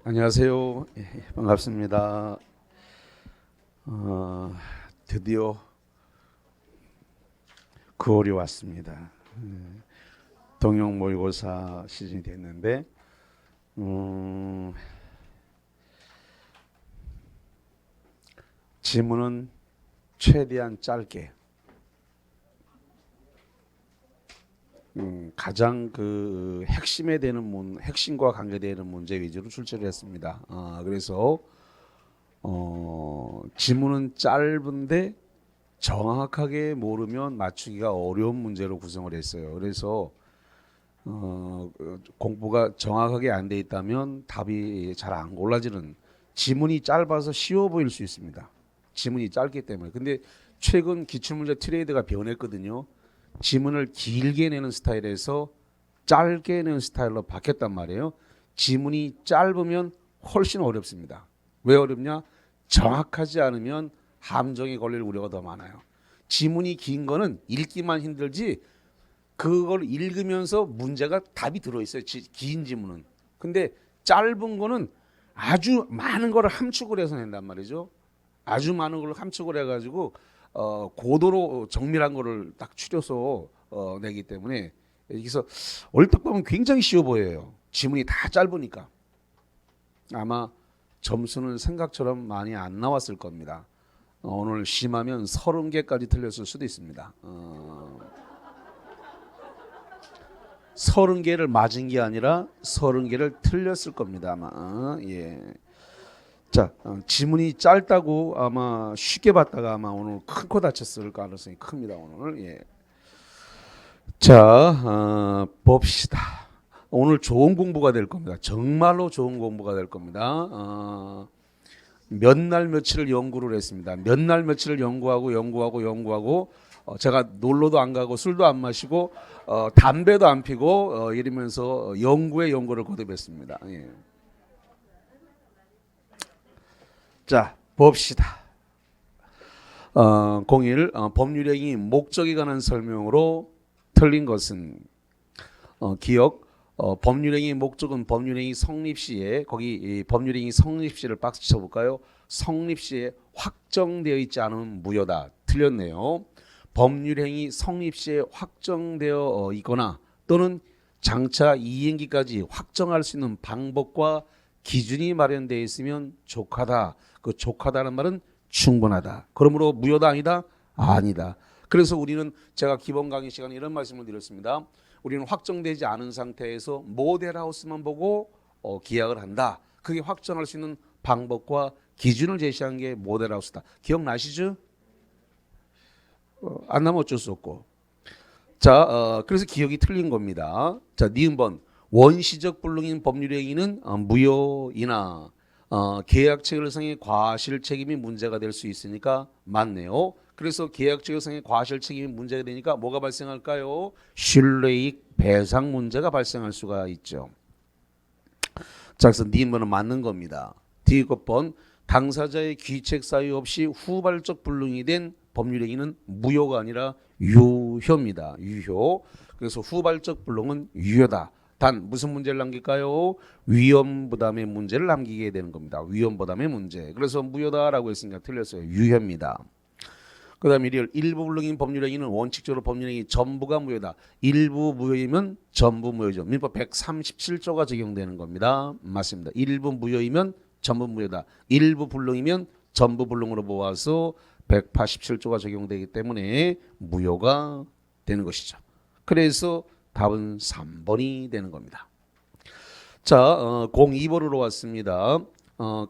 안녕하세요. 반갑습니다. 드디어 9월이 왔습니다. 동영 모의고사 시즌이 됐는데 지문은 최대한 짧게 가장 그 핵심에 되는 핵심과 관계되는 문제 위주로 출제를 했습니다. 그래서 지문은 짧은데 정확하게 모르면 맞추기가 어려운 문제로 구성을 했어요. 그래서 공부가 정확하게 안 돼 있다면 답이 잘 안 골라지는, 지문이 짧아서 쉬워 보일 수 있습니다. 지문이 짧기 때문에. 근데 최근 기출문제 트레이드가 변했거든요. 지문을 길게 내는 스타일에서 짧게 내는 스타일로 바뀌었단 말이에요. 지문이 짧으면 훨씬 어렵습니다. 왜 어렵냐? 정확하지 않으면 함정에 걸릴 우려가 더 많아요. 지문이 긴 거는 읽기만 힘들지 그걸 읽으면서 문제가 답이 들어있어요. 긴 지문은. 근데 짧은 거는 아주 많은 걸 함축을 해서 낸단 말이죠. 아주 많은 걸 함축을 해가지고 고도로 정밀한 거를 딱 추려서 내기 때문에, 여기서 얼핏 보면 굉장히 쉬워 보여요. 지문이 다 짧으니까. 아마 점수는 생각처럼 많이 안 나왔을 겁니다. 오늘 심하면 30개까지 틀렸을 수도 있습니다. 30개를 맞은 게 아니라 30개를 틀렸을 겁니다. 아마. 예. 자, 지문이 짧다고 아마 쉽게 봤다가 아마 오늘 큰 코 다쳤을 가능성이 큽니다. 오늘. 예. 자, 봅시다. 오늘 좋은 공부가 될 겁니다. 정말로 좋은 공부가 될 겁니다. 몇 날 며칠을 연구를 했습니다. 몇 날 며칠을 연구하고 제가 놀러도 안 가고 술도 안 마시고 담배도 안 피고 이러면서 연구에 연구를 거듭했습니다. 예. 자, 봅시다. 01 법률행위 목적에 관한 설명으로 틀린 것은, 기억, 법률행위 목적은 법률행위 성립 시에, 거기 법률행위 성립 시를 박스 쳐볼까요? 성립 시에 확정되어 있지 않으면 무효다. 틀렸네요. 법률행위 성립 시에 확정되어 있거나 또는 장차 이행기까지 확정할 수 있는 방법과 기준이 마련되어 있으면 족하다. 그 족하다는 말은 충분하다. 그러므로 무효다 아니다? 아니다. 그래서 우리는, 제가 기본 강의 시간에 이런 말씀을 드렸습니다. 우리는 확정되지 않은 상태에서 모델하우스만 보고 기약을 한다. 그게 확정할 수 있는 방법과 기준을 제시한 게 모델하우스다. 기억나시죠? 안 나면 어쩔 수 없고. 자, 그래서 기억이 틀린 겁니다. 자, 니은번 원시적 불능인 법률행위는 무효이나 계약체결 상의 과실 책임이 문제가 될 수 있으니까 맞네요. 그래서 계약체결 상의 과실 책임이 문제가 되니까 뭐가 발생할까요? 신뢰이익 배상 문제가 발생할 수가 있죠. 자, 그래서 니은번은 맞는 겁니다. D번 당사자의 귀책 사유 없이 후발적 불능이 된 법률행위는 무효가 아니라 유효입니다. 유효. 그래서 후발적 불능은 유효다. 단 무슨 문제를 남길까요? 위험부담의 문제를 남기게 되는 겁니다. 위험부담의 문제. 그래서 무효다라고 했으니까 틀렸어요. 유효입니다. 그 다음에 일부 불능인 법률행위는 원칙적으로 법률행위 전부가 무효다. 일부 무효이면 전부 무효죠. 민법 137조가 적용되는 겁니다. 맞습니다. 일부 무효이면 전부 무효다. 일부 불능이면 전부 불능으로 모아서 187조가 적용되기 때문에 무효가 되는 것이죠. 그래서 답은 3번이 되는 겁니다. 자, 02번으로 왔습니다.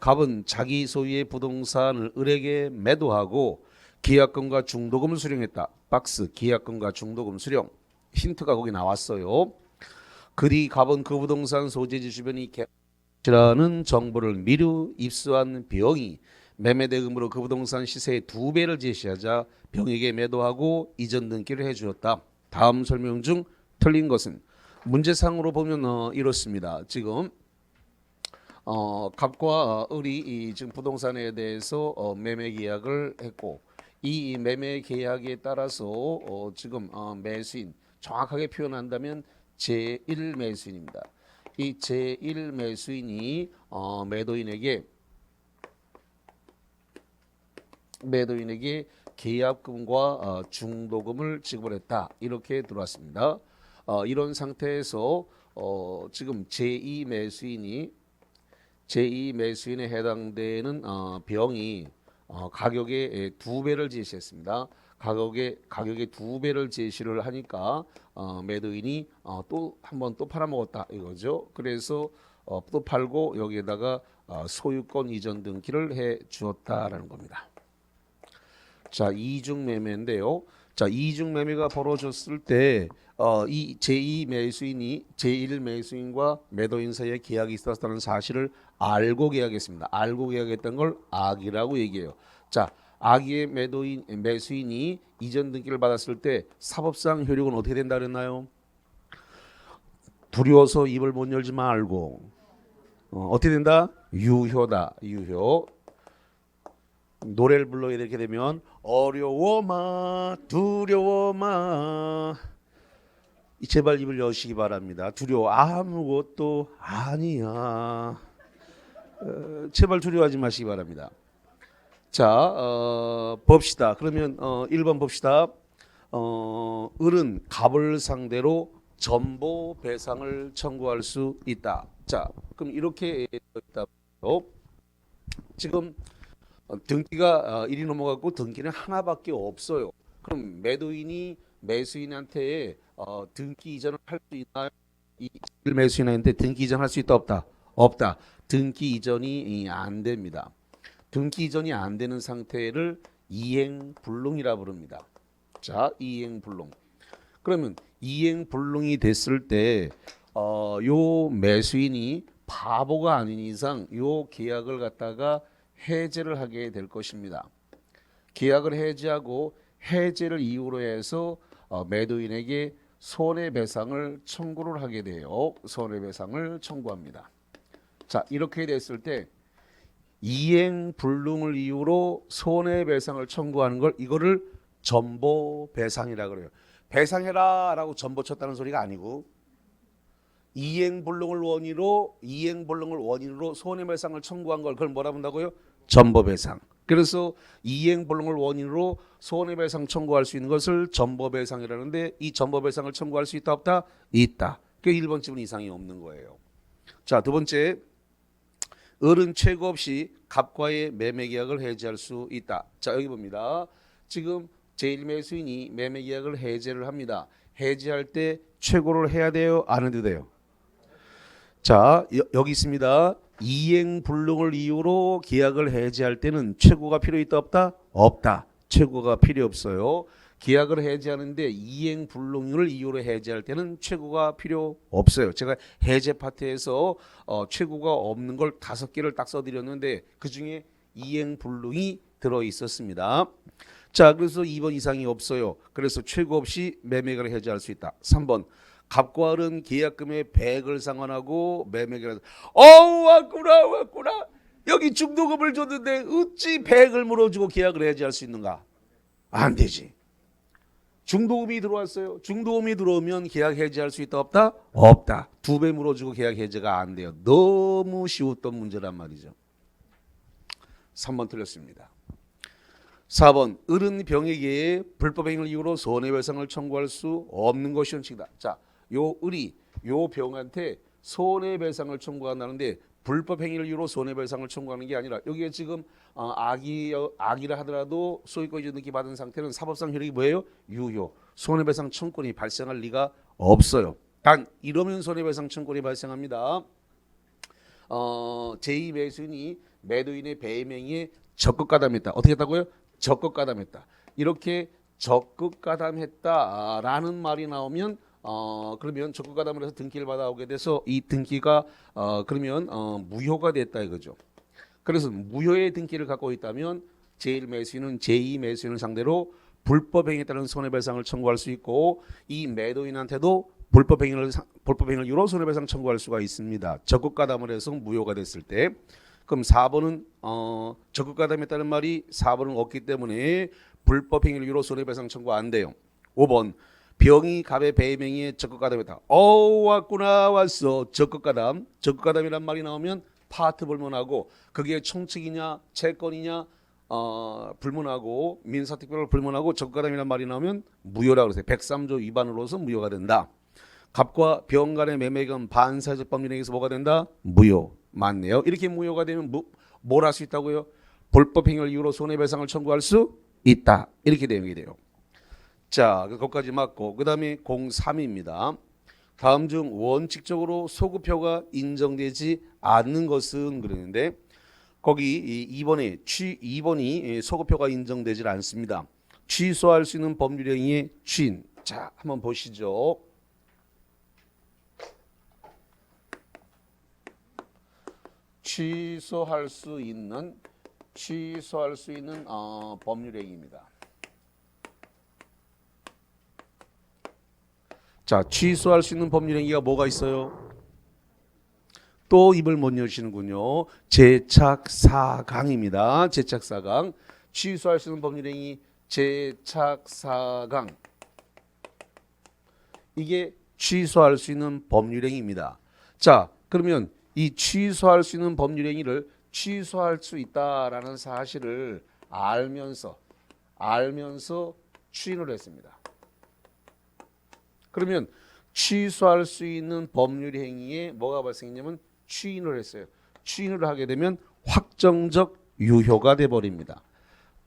갑은 자기 소유의 부동산을 을에게 매도하고 기약금과 중도금을 수령했다. 박스, 기약금과 중도금 수령. 힌트가 거기 나왔어요. 그리 갑은 그 부동산 소재지 주변이 개라는 정보를 미루 입수한 병이 매매 대금으로 그 부동산 시세의 2배를 제시하자 병에게 매도하고 이전 등기를 해주었다. 다음 설명 중 틀린 것은, 문제상으로 보면 이렇습니다. 지금 갑과 을이 지금 부동산에 대해서 매매 계약을 했고, 이 매매 계약에 따라서 지금 매수인, 정확하게 표현한다면 제1 매수인입니다. 이 제1 매수인이 매도인에게 계약금과 중도금을 지급했다. 이렇게 들어왔습니다. 이런 상태에서 지금 제2 매수인에 해당되는 병이 가격의 2배를 제시했습니다. 가격의 2배를 제시를 하니까 매도인이 또 한 번 또 팔아먹었다 이거죠. 그래서 또 팔고 여기에다가 소유권 이전 등기를 해 주었다라는 겁니다. 자, 이중 매매인데요. 자, 이중 매매가 벌어졌을 때 이 제2 매수인이 제1 매수인과 매도인 사이에 계약이 있었다는 사실을 알고 계약했습니다. 알고 계약했던 걸 악이라고 얘기해요. 자, 악의 매수인이 이전 등기를 받았을 때 사법상 효력은 어떻게 된다 그랬나요? 두려워서 입을 못 열지 말고 어떻게 된다? 유효다. 유효. 노래를 불러 이렇게 되면 어려워마 두려워마 제발 입을 여시기 바랍니다. 두려워 아무것도 아니야. 제발 두려워하지 마시기 바랍니다. 자, 봅시다. 그러면 1번 봅시다. 을은 갑을 상대로 전보 배상을 청구할 수 있다. 자, 그럼 이렇게 있다. 지금 등기가 1이 넘어갔고 등기는 하나밖에 없어요. 그럼 매도인이 매수인한테 등기 이전을 할 수 있나요? 이 매수인한테 등기 이전할 수 있다 없다? 없다. 등기 이전이 안 됩니다. 등기 이전이 안 되는 상태를 이행불능이라 부릅니다. 자, 이행불능. 그러면 이행불능이 됐을 때 요 매수인이 바보가 아닌 이상 요 계약을 갖다가 해제를 하게 될 것입니다. 계약을 해지하고 해제를 이유로 해서 매도인에게 손해배상을 청구를 하게 돼요. 손해배상을 청구합니다. 자, 이렇게 됐을 때 이행불능을 이유로 손해배상을 청구하는 걸 이거를 전보배상이라 그래요. 배상해라 라고 전보 쳤다는 소리가 아니고 이행불능을 원인으로 손해배상을 청구한 걸 그걸 뭐라 본다고요? 전보배상. 그래서 이행불능을 원인으로 손해배상 청구할 수 있는 것을 전보배상이라는데 이 전보배상을 청구할 수 있다 없다? 있다. 그 1번 집은 이상이 없는 거예요. 자, 두 번째, 을은 최고 없이 갑과의 매매계약을 해지할 수 있다. 자, 여기 봅니다. 지금 제1매수인이 매매계약을 해제를 합니다. 해지할 때 최고를 해야 돼요? 안 해도 돼요? 자, 여기 있습니다. 이행불능을 이유로 계약을 해지할 때는 최고가 필요 있다 없다? 없다. 최고가 필요 없어요. 계약을 해지하는데 이행불능을 이유로 해지할 때는 최고가 필요 없어요. 제가 해제 파트에서 최고가 없는 걸 5개를 딱 써드렸는데 그중에 이행불능이 들어있었습니다. 자, 그래서 2번 이상이 없어요. 그래서 최고 없이 매매를 해지할 수 있다. 3번 갑과 을은 계약금의 100을 상환하고 매매계약을 왔구나 여기 중도금을 줬는데 어찌 100을 물어주고 계약을 해지할 수 있는가? 안 되지. 중도금이 들어왔어요. 중도금이 들어오면 계약 해지할 수 있다 없다? 없다. 2배 물어주고 계약 해지가 안 돼요. 너무 쉬웠던 문제란 말이죠. 3번 틀렸습니다. 4번 을은 병에게 불법행위를 이유로 손해배상을 청구할 수 없는 것이 원칙이다. 자, 요 을이 요 병한테 손해배상을 청구한다는데 불법행위를 이유로 손해배상을 청구하는 게 아니라 여기에 지금 악이라 하더라도 소유권 이전 등기 받은 상태는 사법상 효력이 뭐예요? 유효. 손해배상 청구권이 발생할 리가 없어요. 단 이러면 손해배상 청구권이 발생합니다. 제2 매수인이 매도인의 배임행위에 적극가담했다. 어떻게 했다고요? 적극가담했다. 이렇게 적극가담했다라는 말이 나오면 그러면 적극가담을 해서 등기를 받아오게 돼서 이 등기가 그러면 무효가 됐다 이거죠. 그래서 무효의 등기를 갖고 있다면 제1 매수인은 제2 매수인을 상대로 불법행위에 따른 손해배상을 청구할 수 있고 이 매도인한테도 불법행위를 이유로 손해배상 청구할 수가 있습니다. 적극가담을 해서 무효가 됐을 때. 그럼 4번은 적극가담했다는 말이 4번은 없기 때문에 불법행위를 이유로 손해배상 청구 안 돼요. 5번 병이 갑의 배명의 적극가담이다. 왔구나 왔어. 적극가담. 적극가담이란 말이 나오면 파트 불문하고 그게 총칙이냐 채권이냐 불문하고 민사특별을 불문하고 적극가담이란 말이 나오면 무효라고 그러세요. 103조 위반으로서 무효가 된다. 갑과 병 간의 매매금 반사적 법률행위에서 뭐가 된다? 무효. 맞네요. 이렇게 무효가 되면 뭘 할 수 있다고요? 불법행위를 이유로 손해배상을 청구할 수 있다. 이렇게 내용이 돼요. 자, 그것까지 맞고 그 다음에 03입니다. 다음 중 원칙적으로 소급표가 인정되지 않는 것은 그러는데 거기 2번이 소급표가 인정되지 않습니다. 취소할 수 있는 법률행위의 취인. 자, 한번 보시죠. 취소할 수 있는 법률행위입니다. 자, 취소할 수 있는 법률행위가 뭐가 있어요? 또 입을 못 여시는군요. 제착사강입니다. 제착사강. 취소할 수 있는 법률행위 제착사강. 이게 취소할 수 있는 법률행위입니다. 자, 그러면 이 취소할 수 있는 법률행위를 취소할 수 있다라는 사실을 알면서 추인을 했습니다. 그러면 취소할 수 있는 법률행위에 뭐가 발생했냐면 추인을 했어요. 추인을 하게 되면 확정적 유효가 돼버립니다.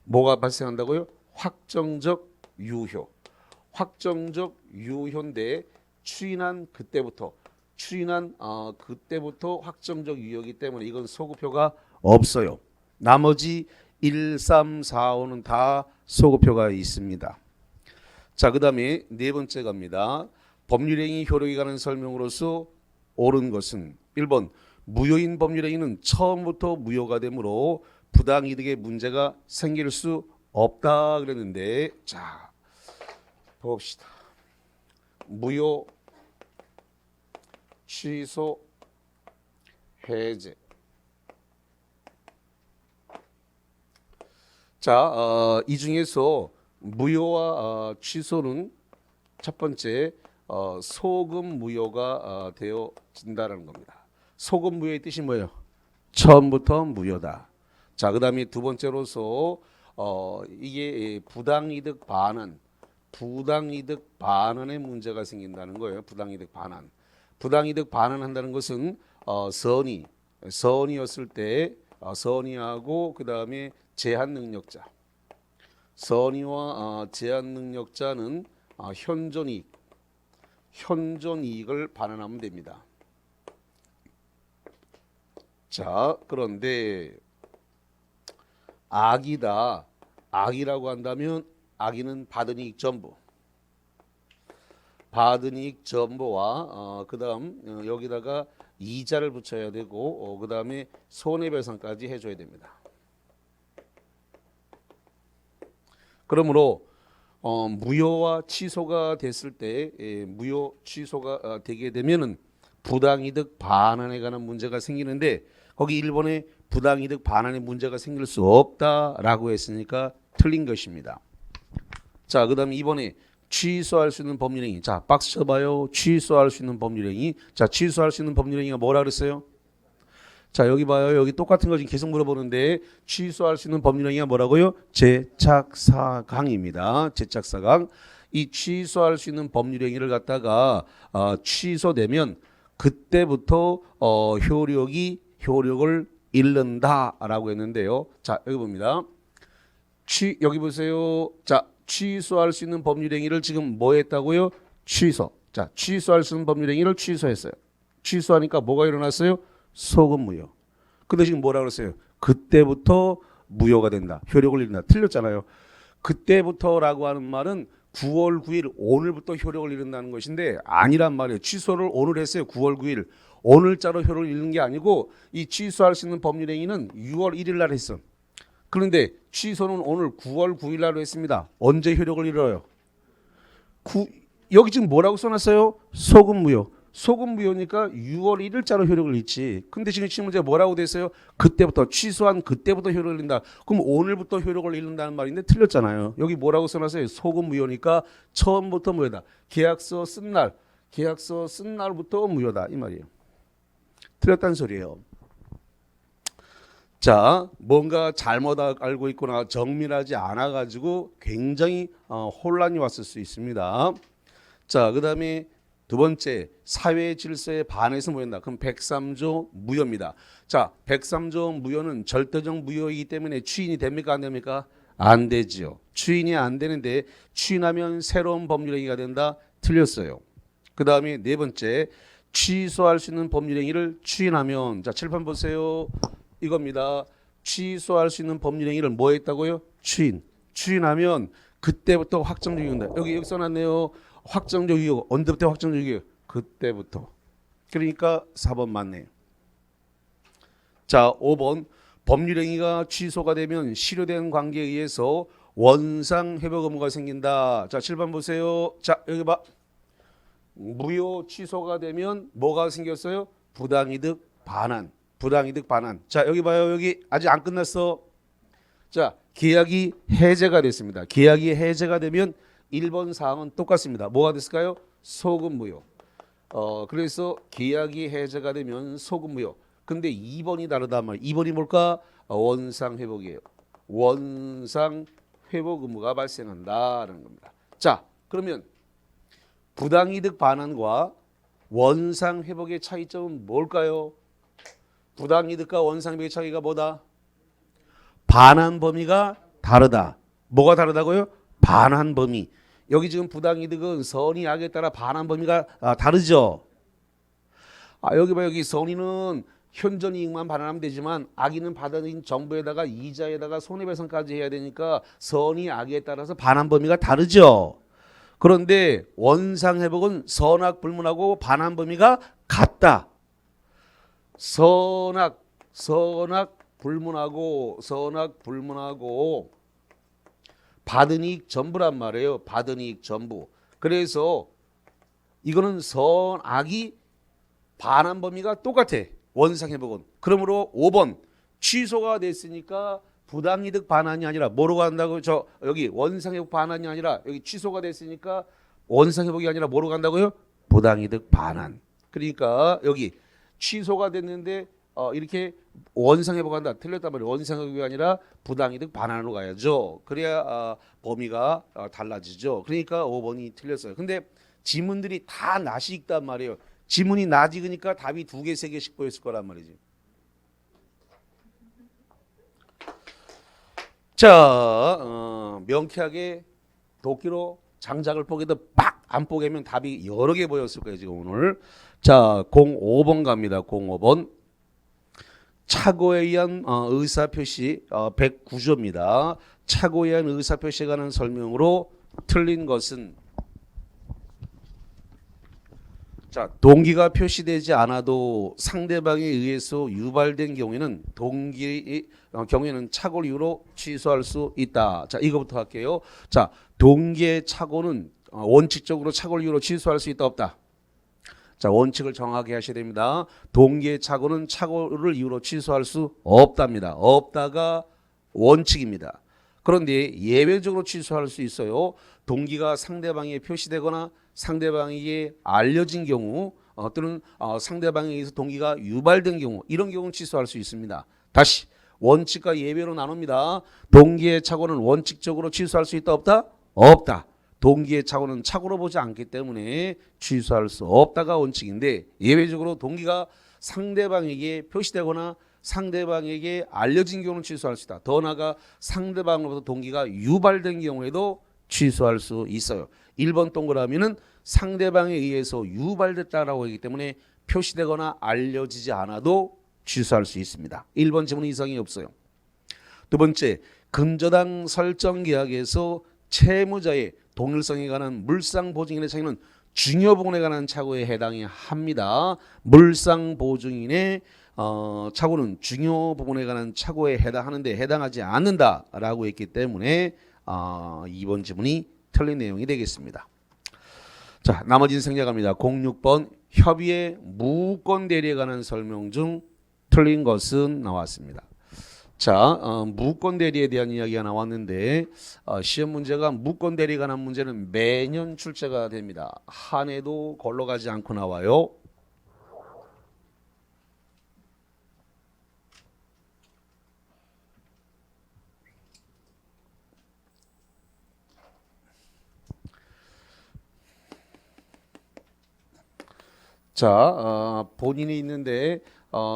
뭐가 발생한다고요? 확정적 유효. 확정적 유효인데 추인한 그때부터 확정적 유효이기 때문에 이건 소급표가 없어요. 나머지 1, 3, 4, 5는 다 소급표가 있습니다. 자, 그 다음에 네 번째 갑니다. 법률행위 효력에 관한 설명으로서 옳은 것은 1번 무효인 법률행위는 처음부터 무효가 되므로 부당이득의 문제가 생길 수 없다 그랬는데, 자 봅시다. 무효, 취소, 해제. 자, 이 중에서 무효와 취소는 첫 번째 소급 무효가 되어진다는 겁니다. 소급 무효의 뜻이 뭐예요? 처음부터 무효다. 자, 그 다음에 두 번째로서 이게 부당이득 반환의 문제가 생긴다는 거예요. 부당이득 반환. 부당이득 반환한다는 것은 선의였을 때 선의하고 그 다음에 제한 능력자. 선의와 제한 능력자는 현존이익을 반환하면 됩니다. 자, 그런데 악이라고 한다면 악의는 받은 이익 전부와 그 다음 여기다가 이자를 붙여야 되고 그 다음에 손해배상까지 해줘야 됩니다. 그러므로 무효와 취소가 됐을 때 무효 취소가 되게 되면은 부당이득 반환에 관한 문제가 생기는데 거기 1번에 부당이득 반환의 문제가 생길 수 없다라고 했으니까 틀린 것입니다. 자, 그 다음에 2번에 취소할 수 있는 법률행위. 자, 박스 쳐봐요. 취소할 수 있는 법률행위. 자, 취소할 수 있는 법률행위가 뭐라 그랬어요? 자, 여기 봐요. 여기 똑같은 거 지금 계속 물어보는데 취소할 수 있는 법률행위가 뭐라고요? 제착사강입니다. 제착사강. 이 취소할 수 있는 법률행위를 갖다가 취소되면 그때부터 효력을 잃는다라고 했는데요. 자, 여기 봅니다. 여기 보세요. 자, 취소할 수 있는 법률행위를 지금 뭐 했다고요? 취소. 자, 취소할 수 있는 법률행위를 취소했어요. 취소하니까 뭐가 일어났어요? 소급 무효. 근데 지금 뭐라 그랬어요? 그때부터 무효가 된다. 효력을 잃는다. 틀렸잖아요. 그때부터라고 하는 말은 9월 9일 오늘부터 효력을 잃는다는 것인데 아니란 말이에요. 취소를 오늘 했어요. 9월 9일. 오늘자로 효력을 잃는 게 아니고 이 취소할 수 있는 법률행위는 6월 1일 날 했어. 그런데 취소는 오늘 9월 9일 날로 했습니다. 언제 효력을 잃어요? 여기 지금 뭐라고 써놨어요? 소급 무효. 소급 무효니까 6월 1일자로 효력을 잃지. 근데 지금 문제가 뭐라고 돼 있어요? 그때부터 취소한 그때부터 효력을 잃는다. 그럼 오늘부터 효력을 잃는다는 말인데 틀렸잖아요. 여기 뭐라고 써놨어요? 소급 무효니까 처음부터 무효다. 계약서 쓴 날부터 무효다 이 말이에요. 틀렸다는 소리예요. 자, 뭔가 잘못 알고 있거나 정밀하지 않아 가지고 굉장히 혼란이 왔을 수 있습니다. 자, 그다음에 두 번째, 사회 질서에 반해서 무효다. 그럼 103조 무효입니다. 자, 103조 무효는 절대적 무효이기 때문에 추인이 됩니까? 안 됩니까? 안 되지요. 추인이 안 되는데 추인하면 새로운 법률행위가 된다. 틀렸어요. 그 다음에 네 번째, 취소할 수 있는 법률행위를 추인하면, 자, 칠판 보세요. 이겁니다. 취소할 수 있는 법률행위를 뭐 했다고요? 추인하면 그때부터 확정적 이유다. 여기 써놨네요. 확정적 이유. 언제부터 확정적 이유? 그때부터. 그러니까 4번 맞네요. 자, 5번. 법률행위가 취소가 되면 실효된 관계에 의해서 원상 회복 의무가 생긴다. 자, 7번 보세요. 자, 여기 봐. 무효 취소가 되면 뭐가 생겼어요? 부당이득 반환. 자, 여기 봐요. 여기 아직 안 끝났어. 자, 계약이 해제가 됐습니다. 계약이 해제가 되면 1번 사항은 똑같습니다. 뭐가 됐을까요? 소급 무효. 그래서 계약이 해제가 되면 소급 무효. 근데 2번이 다르단 말이에요. 2번이 뭘까? 원상 회복이에요. 원상 회복 의무가 발생한다라는 겁니다. 자, 그러면 부당이득 반환과 원상 회복의 차이점은 뭘까요? 부당이득과 원상 회복의 차이가 뭐다? 반환 범위가 다르다. 뭐가 다르다고요? 반환 범위. 여기 지금 부당이득은 선의 악에 따라 반환 범위가 다르죠. 여기 봐. 여기 선의는 현존 이익만 반환하면 되지만 악의는 받은 정부에다가 이자에다가 손해배상까지 해야 되니까 선의 악에 따라서 반환 범위가 다르죠. 그런데 원상회복은 선악 불문하고 반환 범위가 같다. 선악 불문하고 받은 이익 전부란 말이에요. 받은 이익 전부. 그래서 이거는 선악이 반환 범위가 똑같아. 원상회복은. 그러므로 5번 취소가 됐으니까 부당이득 반환이 아니라 뭐로 간다고요? 저 여기 원상회복 반환이 아니라 여기 취소가 됐으니까 원상회복이 아니라 뭐로 간다고요? 부당이득 반환. 그러니까 여기 취소가 됐는데 이렇게 원상회복한다. 틀렸단 말이에요. 원상회복이 아니라 부당이득 반환으로 가야죠. 그래야 범위가 달라지죠. 그러니까 5번이 틀렸어요. 근데 지문들이 다 낯이 익단 말이에요. 지문이 낯이 익으니까 답이 2개, 3개씩 보였을 거란 말이지. 자, 명쾌하게 도끼로 장작을 뽀개도 빡 안 뽀개면 답이 여러 개 보였을 거예요, 지금 오늘. 자, 05번 갑니다. 05번. 착오에 의한 의사표시 109조입니다. 착오에 의한 의사표시에 관한 설명으로 틀린 것은, 자, 동기가 표시되지 않아도 상대방에 의해서 유발된 경우에는 경우에는 착오를 이유로 취소할 수 있다. 자, 이거부터 할게요. 자, 동기의 착오는 원칙적으로 착오를 이유로 취소할 수 있다 없다. 자, 원칙을 정확히 하셔야 됩니다. 동기의 착오는 착오를 이유로 취소할 수 없답니다. 없다가 원칙입니다. 그런데 예외적으로 취소할 수 있어요. 동기가 상대방에 표시되거나 상대방에게 알려진 경우 또는 상대방에 의해서 동기가 유발된 경우, 이런 경우는 취소할 수 있습니다. 다시 원칙과 예외로 나눕니다. 동기의 착오는 원칙적으로 취소할 수 있다 없다? 없다. 동기의 착오는 착오로 보지 않기 때문에 취소할 수 없다가 원칙인데, 예외적으로 동기가 상대방에게 표시되거나 상대방에게 알려진 경우는 취소할 수 있다. 더 나아가 상대방으로부터 동기가 유발된 경우에도 취소할 수 있어요. 1번 동그라미는 상대방에 의해서 유발됐다라고 하기 때문에 표시되거나 알려지지 않아도 취소할 수 있습니다. 1번 지문은 이상이 없어요. 두 번째, 근저당 설정 계약에서 채무자의 동일성에 관한 물상 보증인의 차이는 중요 부분에 관한 착오에 해당이 합니다. 물상 보증인의 착오는 중요 부분에 관한 착오에 해당하는데 해당하지 않는다라고 했기 때문에 2번 지문이 틀린 내용이 되겠습니다. 자, 나머지는 생략합니다. 06번 협의의 무권 대리에 관한 설명 중 틀린 것은 나왔습니다. 자, 무권 대리에 대한 이야기가 나왔는데 시험 문제가 무권 대리에 관한 문제는 매년 출제가 됩니다. 한 해도 걸러가지 않고 나와요. 자, 본인이 있는데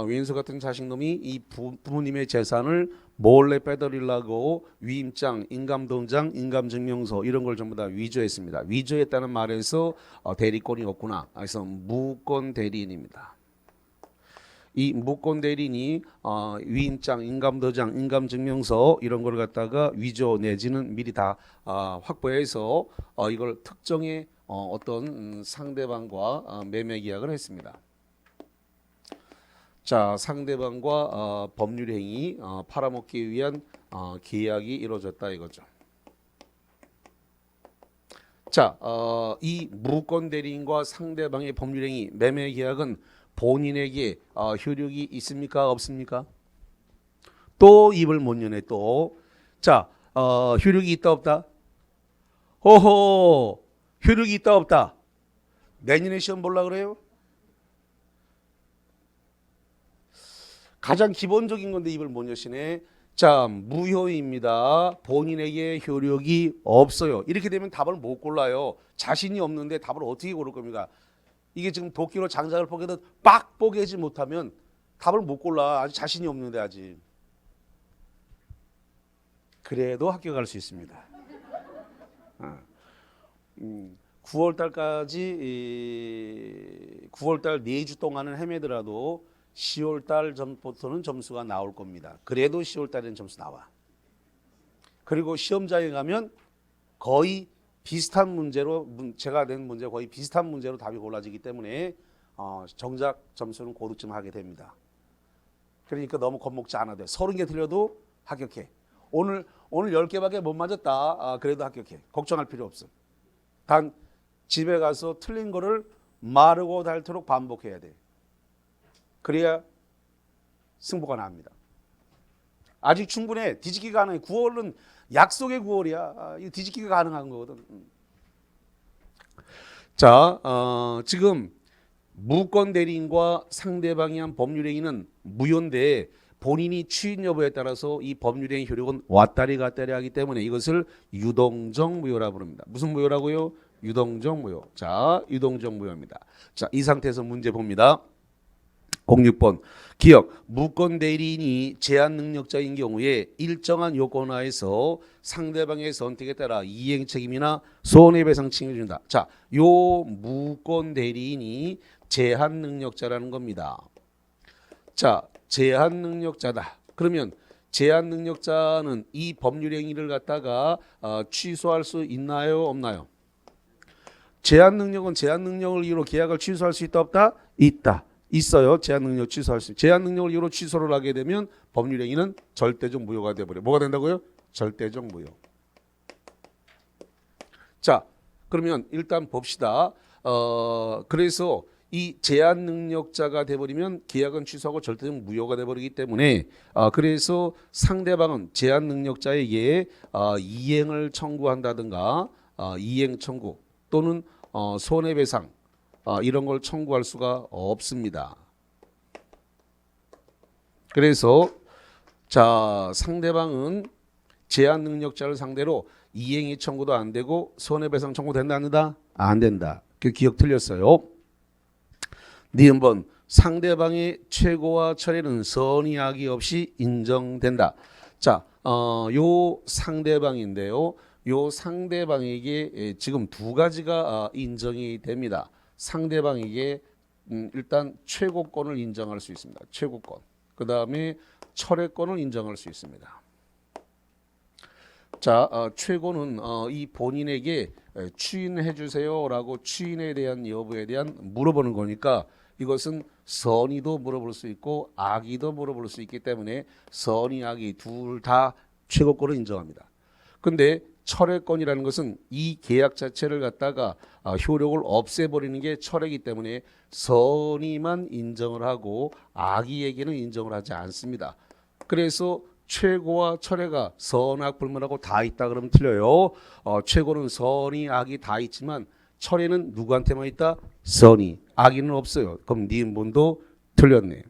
윈서 같은 자식놈이 이 부모님의 재산을 몰래 빼돌리려고 위임장, 인감도장, 인감증명서 이런 걸 전부 다 위조했습니다. 위조했다는 말에서 대리권이 없구나. 그래서 무권 대리인입니다. 이 무권 대리인이 위임장, 인감도장, 인감증명서 이런 걸 갖다가 위조 내지는 미리 다 확보해서 이걸 특정의 어떤 상대방과 매매 계약을 했습니다. 자, 상대방과 법률행위 팔아먹기 위한 계약이 이루어졌다 이거죠. 자, 이 무권 대리인과 상대방의 법률행위 매매 계약은 본인에게 효력이 있습니까 없습니까? 또 입을 못 여네 또. 자, 효력이 있다 없다? 호호, 효력이 있다 없다? 내년에 시험 보려고 그래요? 가장 기본적인 건데 입을 못 여시네. 자, 무효입니다. 본인에게 효력이 없어요. 이렇게 되면 답을 못 골라요. 자신이 없는데 답을 어떻게 고를 겁니까? 이게 지금 도끼로 장작을 뽀개도 빡 뽀개지 못하면 답을 못 골라. 아직 자신이 없는데 아직. 그래도 합격할 수 있습니다. 9월 달까지 9월 달 4주 동안은 헤매더라도 10월 달 전부터는 점수가 나올 겁니다. 그래도 10월 달에는 점수 나와. 그리고 시험장에 가면 거의 비슷한 문제로 제가 낸 문제 거의 비슷한 문제로 답이 골라지기 때문에 정작 점수는 고득점 하게 됩니다. 그러니까 너무 겁먹지 않아도 돼. 30개 틀려도 합격해. 오늘 10개밖에 못 맞았다. 그래도 합격해. 걱정할 필요 없어. 단 집에 가서 틀린 거를 마르고 닳도록 반복해야 돼. 그래야 승부가 납니다. 아직 충분해. 뒤집기가 가능해. 9월은 약속의 9월이야. 이거 뒤집기가 가능한 거거든. 자, 지금 무권 대리인과 상대방이 한 법률행위는 무효인데 본인이 추인 여부에 따라서 이 법률행위 효력은 왔다리 갔다리 하기 때문에 이것을 유동적 무효라 부릅니다. 무슨 무효라고요? 유동적 무효. 자, 유동적 무효입니다. 자, 이 상태에서 문제 봅니다. 06번 기억 무권 대리인이 제한 능력자인 경우에 일정한 요건 하에서 상대방의 선택에 따라 이행 책임이나 손해배상 책임을 준다. 자, 요 무권 대리인이 제한 능력자라는 겁니다. 자, 제한 능력자다. 그러면 제한 능력자는 이 법률 행위를 갖다가 취소할 수 있나요, 없나요? 제한 능력은 제한 능력을 이유로 계약을 취소할 수 있다, 없다? 있다. 있어요. 제한 능력 취소할 수. 제한 능력을 이유로 취소를 하게 되면 법률 행위는 절대적 무효가 돼 버려. 뭐가 된다고요? 절대적 무효. 자, 그러면 일단 봅시다. 그래서 이 제한 능력자가 돼 버리면 계약은 취소하고 절대적 무효가 돼 버리기 때문에 그래서 상대방은 제한 능력자에게 이행을 청구한다든가 이행 청구 또는 손해배상 이런 걸 청구할 수가 없습니다. 그래서 자, 상대방은 제한 능력자를 상대로 이행이 청구도 안 되고 손해배상 청구 된다 안 된다? 안 된다. 그 기억 틀렸어요. 니은번 상대방의 최고와 철회는 선의 악의 없이 인정된다. 자, 요 상대방인데요. 요 상대방에게 지금 두 가지가 인정이 됩니다. 상대방에게 일단 최고권을 인정할 수 있습니다. 최고권. 그 다음에 철회권을 인정할 수 있습니다. 자, 최고는 이 본인에게 추인해 주세요라고 추인에 대한 여부에 대한 물어보는 거니까 이것은 선의도 물어볼 수 있고 악의도 물어볼 수 있기 때문에 선의, 악의 둘 다 최고권을 인정합니다. 근데 철회권이라는 것은 이 계약 자체를 갖다가 효력을 없애버리는 게 철회이기 때문에 선의만 인정을 하고 악의에게는 인정을 하지 않습니다. 그래서 최고와 철회가 선악 불문하고 다 있다 그러면 틀려요. 최고는 선의 악이 다 있지만 철회는 누구한테만 있다? 선의. 악의는 없어요. 그럼 니은본도 틀렸네.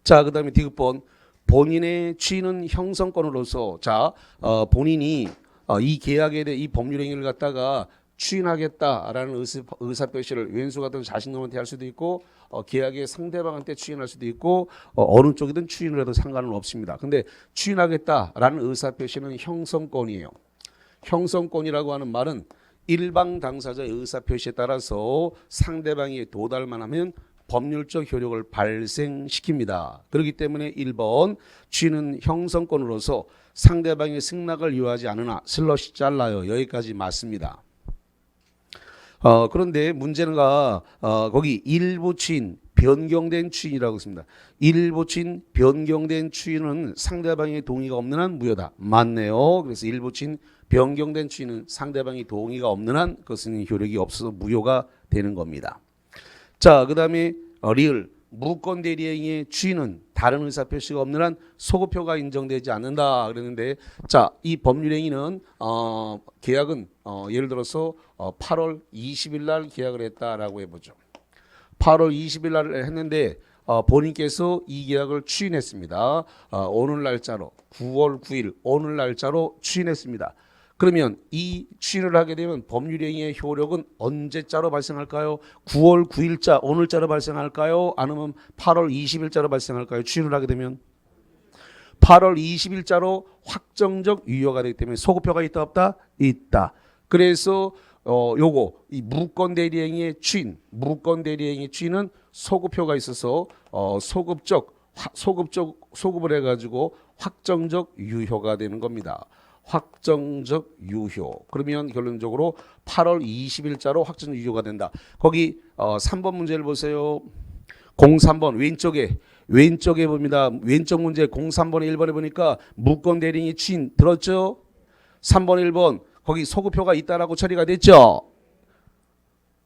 자, 그 다음에 디귿번. 본인의 취는 형성권으로서 본인이 이 계약에 대해 이 법률행위를 갖다가 추인하겠다라는 의사표시를 왼수 같은 자신놈한테 할 수도 있고 계약의 상대방한테 추인할 수도 있고 어느 쪽이든 추인을 해도 상관은 없습니다. 근데 추인하겠다라는 의사표시는 형성권이에요. 형성권이라고 하는 말은 일방 당사자의 의사표시에 따라서 상대방이 도달만 하면 법률적 효력을 발생시킵니다. 그렇기 때문에 1번 취는 형성권으로서 상대방의 승낙을 요하지 않으나 슬롯이 잘라요. 여기까지 맞습니다. 그런데 문제가 거기 일부 취인 변경된 취인이라고 있습니다. 일부 취인 변경된 취인은 상대방의 동의가 없는 한 무효다. 맞네요. 그래서 일부 취인 변경된 취인은 상대방의 동의가 없는 한 그것은 효력이 없어서 무효가 되는 겁니다. 자, 그 다음에 리을 무권 대리행위의 취인은 다른 의사표시가 없는 한 소급효가 인정되지 않는다 그랬는데 자, 이 법률행위는 계약은 예를 들어서 8월 20일 날 계약을 했다라고 해보죠. 8월 20일 날 했는데 본인께서 이 계약을 추인했습니다. 오늘 날짜로 9월 9일 오늘 날짜로 추인했습니다. 그러면 이 추인을 하게 되면 법률행위의 효력은 언제자로 발생할까요? 9월 9일자 오늘자로 발생할까요? 아니면 8월 20일자로 발생할까요? 추인을 하게 되면 8월 20일자로 확정적 유효가 되기 때문에 소급효가 있다 없다? 있다. 그래서 이 무권 대리행위의 추인, 무권 대리행위의 추인은 소급효가 있어서 소급을 해가지고 확정적 유효가 되는 겁니다. 확정적 유효. 그러면 결론적으로 8월 20일자로 확정적 유효가 된다. 거기 3번 문제를 보세요. 03번 왼쪽에 봅니다. 왼쪽 문제 03번에 1번에 보니까 무권 대리행위 추인 들었죠? 3번 1번 거기 소급효가 있다라고 처리가 됐죠?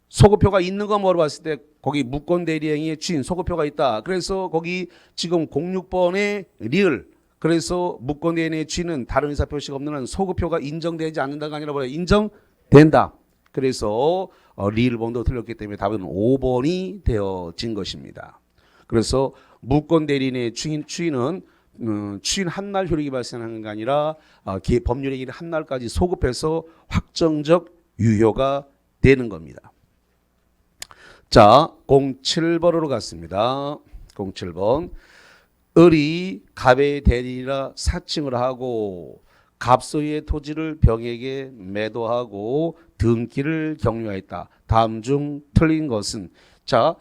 소급효가 있는 거 물어봤을 때 거기 무권 대리행위의 추인 소급효가 있다. 그래서 거기 지금 06번에 리을 그래서 무권 대리행위의 추인은 다른 의사표시가 없는 한 소급효가 인정되지 않는다가 아니라 뭐야? 인정된다. 그래서 리을번도 틀렸기 때문에 답은 5번이 되어진 것입니다. 그래서 무권 대리인의 추인은 추인 한 날 효력이 발생하는 게 아니라 법률행위를 한 날까지 소급해서 확정적 유효가 되는 겁니다. 자, 07번으로 갔습니다. 07번. 을이 갑의 대리라 사칭을 하고 갑소유의 토지를 병에게 매도하고 등기를 격려했다. 다음 중 틀린 것은 자,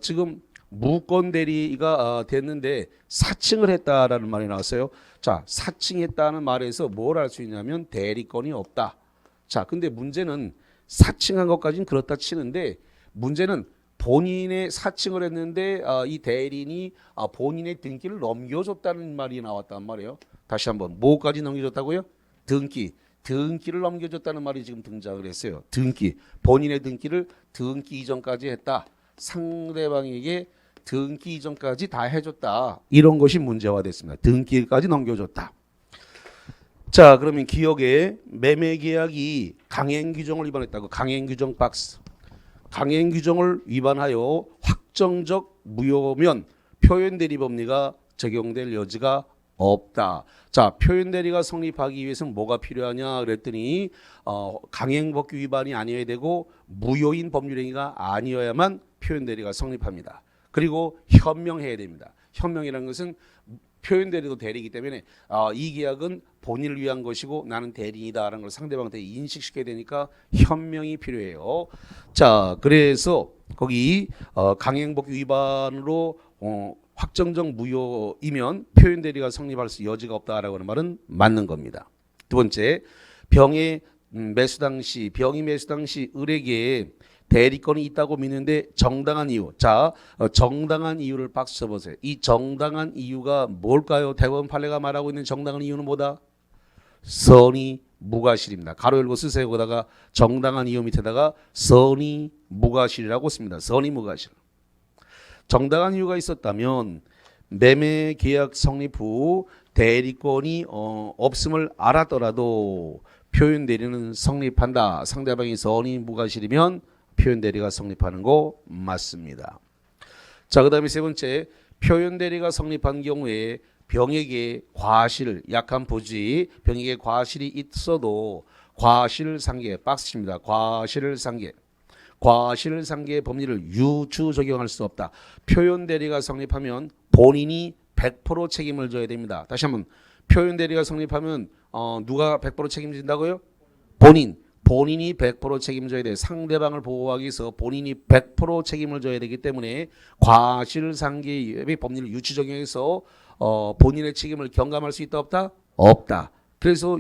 지금 무권 대리가 됐는데 사칭을 했다라는 말이 나왔어요. 자, 사칭했다는 말에서 뭘 알 수 있냐면 대리권이 없다. 자, 근데 문제는 사칭한 것까지는 그렇다 치는데 문제는 본인의 사칭을 했는데 이 대리인이 본인의 등기를 넘겨줬다는 말이 나왔단 말이에요. 다시 한번 뭐까지 넘겨줬다고요? 등기를 넘겨줬다는 말이 지금 등장을 했어요. 본인의 등기를 등기 이전까지 했다. 상대방에게 등기 이전까지 다 해줬다. 이런 것이 문제화됐습니다. 등기까지 넘겨줬다. 자, 그러면 기억에 매매계약이 강행규정을 위반했다고. 강행규정 박스. 강행규정을 위반하여 확정적 무효면 표현대리법리가 적용될 여지가 없다. 자, 표현대리가 성립하기 위해서는 뭐가 필요하냐 그랬더니 강행법규 위반이 아니어야 되고 무효인 법률행위가 아니어야만 표현대리가 성립합니다. 그리고 현명해야 됩니다. 현명이라는 것은 표현대리도 대리이기 때문에 이 계약은 본인을 위한 것이고 나는 대리인이다라는 걸 상대방한테 인식시켜야 되니까 현명이 필요해요. 자, 그래서 거기 강행법규 위반으로 확정적 무효이면 표현대리가 성립할 수 여지가 없다라고 하는 말은 맞는 겁니다. 두 번째, 병이 매수 당시 을에게 대리권이 있다고 믿는데 정당한 이유. 자, 정당한 이유를 박수 쳐보세요. 이 정당한 이유가 뭘까요? 대법원 판례가 말하고 있는 정당한 이유는 뭐다? 선의 무과실입니다. 가로 열고 쓰세요. 거기다가 정당한 이유 밑에다가 선의 무과실이라고 씁니다. 선의 무과실. 정당한 이유가 있었다면 매매 계약 성립 후 대리권이 없음을 알았더라도 표현 대리는 성립한다. 상대방이 선의 무과실이면 표현 대리가 성립하는 거 맞습니다. 자, 그다음에 세 번째, 표현 대리가 성립한 경우에 병에게 과실, 약한 부지, 병에게 과실이 있어도 과실상계, 박스입니다. 과실상계. 과실상계의 법리를 유추 적용할 수 없다. 표현 대리가 성립하면 본인이 100% 책임을 져야 됩니다. 다시 한번, 표현 대리가 성립하면 누가 100% 책임진다고요? 본인이 100% 책임져야 돼. 상대방을 보호하기 위해서 본인이 100% 책임을 져야 되기 때문에 과실상계의 법리를 유추 적용해서 본인의 책임을 경감할 수 있다 없다? 없다. 그래서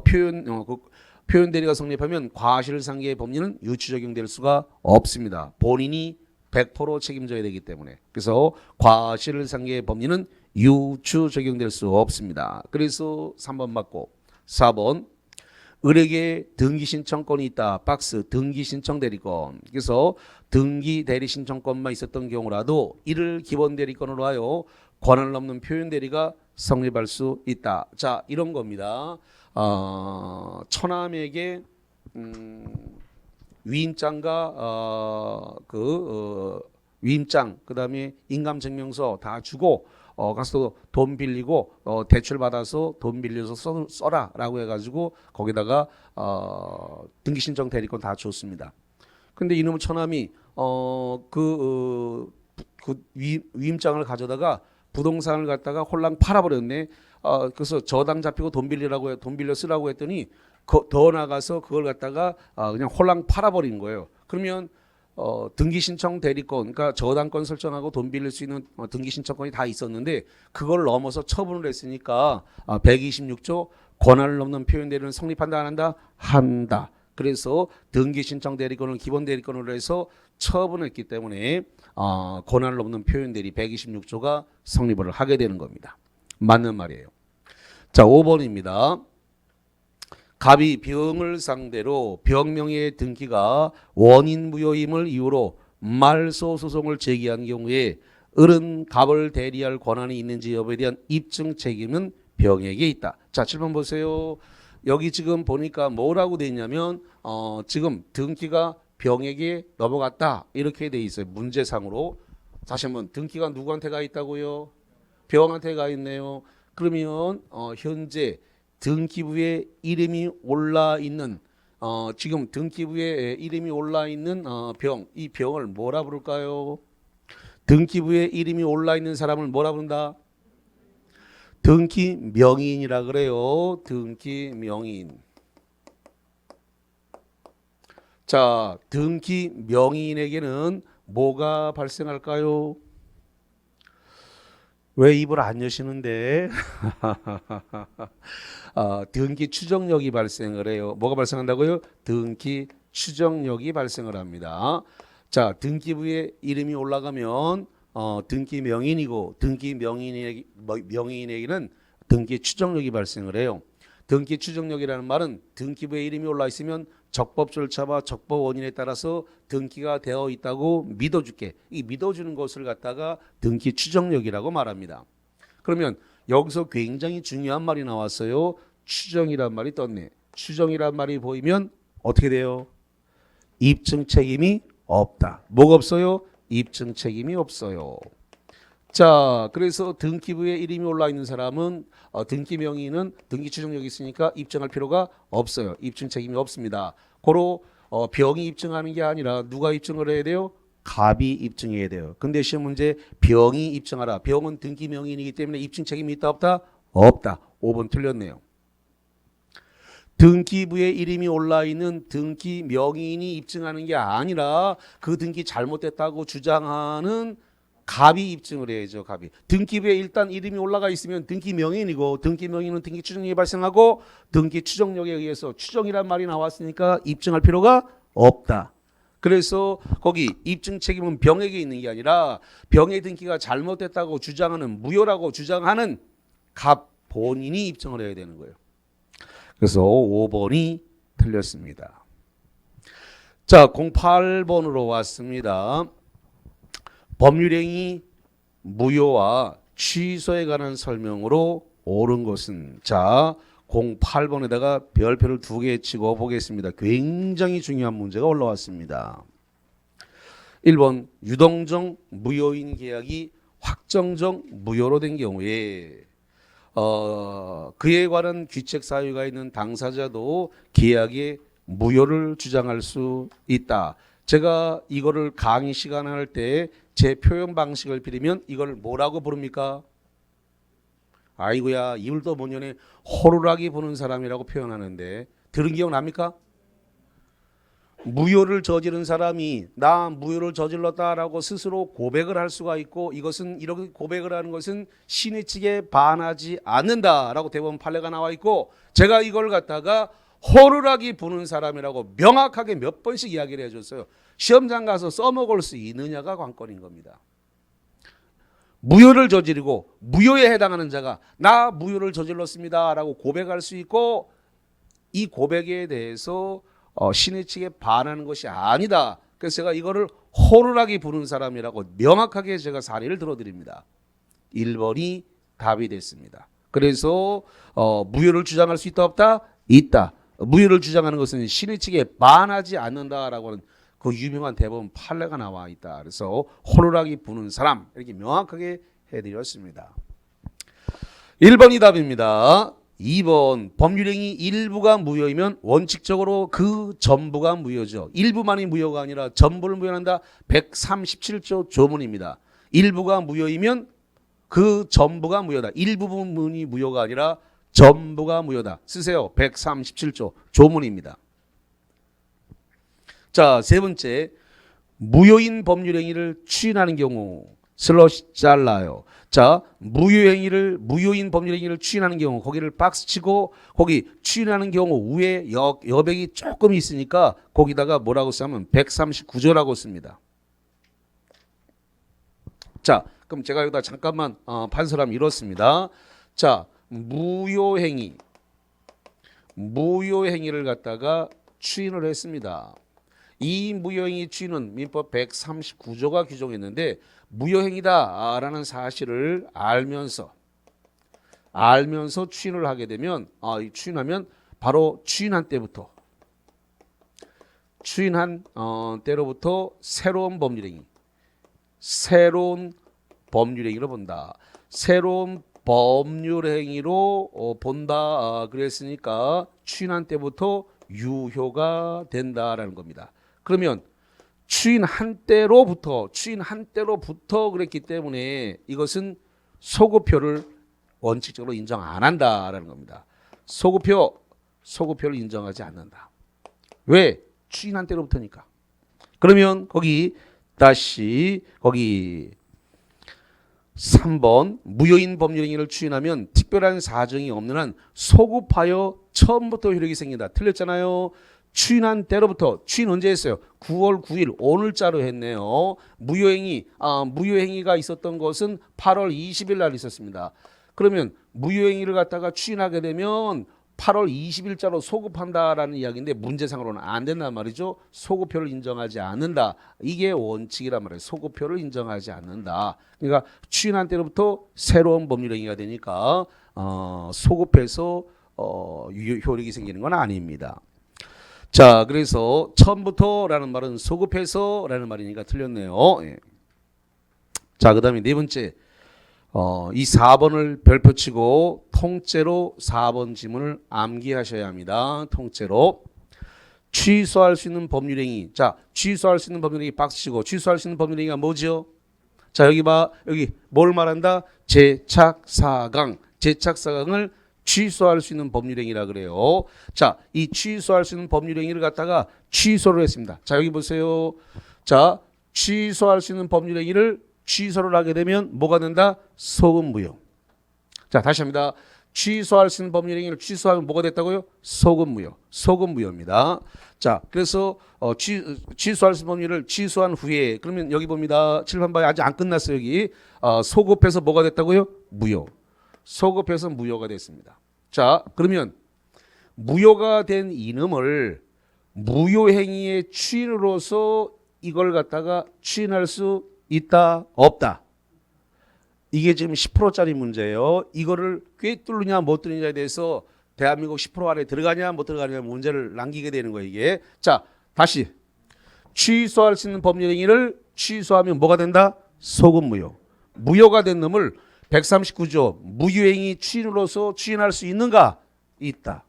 표현 대리가 성립하면 과실상계의 법리는 유추 적용될 수가 없습니다. 본인이 100% 책임져야 되기 때문에. 그래서 과실상계의 법리는 유추 적용될 수 없습니다. 그래서 3번 맞고 4번, 을에게 등기 신청권이 있다. 박스 등기 신청 대리권. 그래서 등기 대리 신청권만 있었던 경우라도 이를 기본 대리권으로 하여 권한을 넘는 표현 대리가 성립할 수 있다. 자, 이런 겁니다. 처남에게 위임장과 위임장, 그다음에 인감증명서 다 주고 가서 돈 빌리고 대출 받아서 돈 빌려서 써라라고 해가지고 거기다가 등기신청 대리권 다 줬습니다. 근데 이놈의 처남이 위임장을 가져다가 부동산을 갖다가 홀랑 팔아버렸네. 그래서 저당 잡히고 돈 빌려 쓰라고 했더니 더 나가서 그걸 갖다가 그냥 홀랑 팔아버린 거예요. 그러면 등기신청 대리권, 그러니까 저당권 설정하고 돈 빌릴 수 있는 등기신청권이 다 있었는데 그걸 넘어서 처분을 했으니까 126조 권한을 넘는 표현 대리는 성립한다 안 한다? 한다. 그래서 등기신청 대리권을 기본 대리권으로 해서 처분했기 때문에 권한을 넘는 표현 대리 126조가 성립을 하게 되는 겁니다. 맞는 말이에요. 자, 5번입니다. 갑이 병을 상대로 병명의 등기가 원인 무효임을 이유로 말소 소송을 제기한 경우에 을은 갑을 대리할 권한이 있는지 여부에 대한 입증 책임은 병에게 있다. 자, 7번 보세요. 여기 지금 보니까 뭐라고 돼 있냐면 지금 등기가 병에게 넘어갔다 이렇게 돼 있어요. 문제상으로. 다시 한번, 등기가 누구한테 가 있다고요? 병한테 가 있네요. 그러면 현재 등기부에 이름이 올라 있는 지금 등기부에 이름이 올라 있는 병, 이 병을 뭐라 부를까요? 등기부에 이름이 올라 있는 사람을 뭐라 부른다? 등기 명의인이라 그래요. 등기 명의인. 자, 등기 명의인에게는 뭐가 발생할까요? 왜 입을 안 여시는데? 등기 추정력이 발생을 해요. 뭐가 발생한다고요? 등기 추정력이 발생을 합니다. 자, 등기부에 이름이 올라가면 등기 명인이고 등기 명인에게는 등기 추정력이 발생을 해요. 등기 추정력이라는 말은 등기부에 이름이 올라 있으면 적법 절차와 적법 원인에 따라서 등기가 되어 있다고 믿어줄게. 이 믿어주는 것을 갖다가 등기 추정력이라고 말합니다. 그러면 여기서 굉장히 중요한 말이 나왔어요. 추정이란 말이 떴네. 추정이란 말이 보이면 어떻게 돼요? 입증 책임이 없다. 뭐가 없어요? 입증 책임이 없어요. 자, 그래서 등기부에 이름이 올라 있는 사람은 등기 명의는 등기 추정력이 있으니까 입증할 필요가 없어요. 입증 책임이 없습니다. 고로 병이 입증하는 게 아니라 누가 입증을 해야 돼요? 갑이 입증해야 돼요. 근데 시험 문제 병이 입증하라. 병은 등기 명의이기 때문에 입증 책임이 있다 없다? 없다. 5번 틀렸네요. 등기부에 이름이 올라 있는 등기 명의인이 입증하는 게 아니라 그 등기 잘못됐다고 주장하는 갑이 입증을 해야죠. 갑이. 등기부에 일단 이름이 올라가 있으면 등기 명의인이고 등기 명의는 등기 추정력이 발생하고 등기 추정력에 의해서 추정이란 말이 나왔으니까 입증할 필요가 없다. 그래서 거기 입증 책임은 병에게 있는 게 아니라 병의 등기가 잘못됐다고 주장하는 무효라고 주장하는 갑 본인이 입증을 해야 되는 거예요. 그래서 5번이 틀렸습니다. 자, 08번으로 왔습니다. 법률행위 무효와 취소에 관한 설명으로 옳은 것은, 자, 08번에다가 별표를 2개 치고 보겠습니다. 굉장히 중요한 문제가 올라왔습니다. 1번 유동적 무효인 계약이 확정적 무효로 된 경우에 그에 관한 귀책 사유가 있는 당사자도 계약의 무효를 주장할 수 있다. 제가 이거를 강의 시간 할 때 제 표현 방식을 빌리면 이걸 뭐라고 부릅니까? 아이고야, 이불도 못 여네 호루라기 부는 사람이라고 표현하는데 들은 기억 납니까? 무효를 저지른 사람이 나 무효를 저질렀다라고 스스로 고백을 할 수가 있고, 이것은 이렇게 고백을 하는 것은 신의 측에 반하지 않는다라고 대법원 판례가 나와 있고, 제가 이걸 갖다가 호루라기 부는 사람이라고 명확하게 몇 번씩 이야기를 해줬어요. 시험장 가서 써먹을 수 있느냐가 관건인 겁니다. 무효를 저지르고 무효에 해당하는 자가 나 무효를 저질렀습니다라고 고백할 수 있고, 이 고백에 대해서 신의 측에 반하는 것이 아니다. 그래서 제가 이거를 호루라기 부는 사람이라고 명확하게 제가 사례를 들어드립니다. 1번이 답이 됐습니다. 그래서 무효를 주장할 수 있다 없다? 있다. 무효를 주장하는 것은 신의 측에 반하지 않는다라고 하는 그 유명한 대법원 판례가 나와 있다. 그래서 호루라기 부는 사람 이렇게 명확하게 해드렸습니다. 1번이 답입니다. 2번 법률행위 일부가 무효이면 원칙적으로 그 전부가 무효죠. 일부만이 무효가 아니라 전부를 무효한다. 137조 조문입니다. 일부가 무효이면 그 전부가 무효다. 일부분이 무효가 아니라 전부가 무효다. 쓰세요. 137조 조문입니다. 자, 세 번째, 무효인 법률행위를 추인하는 경우 슬러시 잘라요. 자, 무효인 법률행위를 추인하는 경우 거기를 박스 치고 거기 추인하는 경우 위에 여백이 조금 있으니까 거기다가 뭐라고 쓰면 139조라고 씁니다. 자, 그럼 제가 여기다 잠깐만 판서람 이렇습니다. 자, 무효행위를 갖다가 추인을 했습니다. 이 무효행위 추인은 민법 139조가 규정했는데 무효행위다라는 사실을 알면서 추인을 하게 되면 추인하면 바로 추인한 때로부터 새로운 법률행위로 본다. 새로운 법률행위로 본다. 그랬으니까 추인한 때부터 유효가 된다라는 겁니다. 그러면 추인한 때로부터 그랬기 때문에 이것은 소급표를 원칙적으로 인정 안 한다라는 겁니다. 소급표를 인정하지 않는다. 왜? 추인한 때로부터니까. 그러면 거기 3번 무효인 법률행위를 추인하면 특별한 사정이 없는 한 소급하여 처음부터 효력이 생긴다. 틀렸잖아요. 추인한 때로부터. 추인 언제 했어요? 9월 9일 오늘자로 했네요. 무효행위가 있었던 것은 8월 20일 날 있었습니다. 그러면 무효행위를 갖다가 추인하게 되면 8월 20일자로 소급한다라는 이야기인데 문제상으로는 안 된단 말이죠. 소급표를 인정하지 않는다. 이게 원칙이란 말이에요. 소급표를 인정하지 않는다. 그러니까 추인한 때로부터 새로운 법률행위가 되니까 소급해서 효력이 생기는 건 아닙니다. 자, 그래서 처음부터라는 말은 소급해서라는 말이니까 틀렸네요. 예. 자, 그 다음에 네 번째, 이 4번을 별표치고 통째로 4번 지문을 암기하셔야 합니다. 통째로. 취소할 수 있는 법률행위. 자, 취소할 수 있는 법률행위 박스치고 취소할 수 있는 법률행위가 뭐죠? 자, 여기 봐. 여기 뭘 말한다? 제착사강을 취소할 수 있는 법률행위라 그래요. 자, 이 취소할 수 있는 법률행위를 갖다가 취소를 했습니다. 자, 여기 보세요. 자, 취소할 수 있는 법률행위를 취소를 하게 되면 뭐가 된다? 소급무효. 자, 다시 합니다. 취소할 수 있는 법률행위를 취소하면 뭐가 됐다고요? 소급무효입니다. 자, 그래서 취소할 수 있는 법률을 취소한 후에 그러면 여기 봅니다. 칠판봐요. 아직 안 끝났어요. 여기 소급해서 뭐가 됐다고요? 무효. 소급해서 무효가 됐습니다. 자, 그러면 무효가 된 이름을 무효행위의 추인으로서 이걸 갖다가 추인할 수 있다 없다. 이게 지금 10%짜리 문제예요. 이거를 꿰뚫느냐 못 뚫느냐에 대해서 대한민국 10% 안에 들어가냐 못 들어가냐 문제를 남기게 되는 거예요. 이게. 자, 다시 취소할 수 있는 법률행위를 취소하면 뭐가 된다? 소급무효. 무효가 된 놈을 139조 무효행위 추인으로서 추인할 수 있는가? 있다.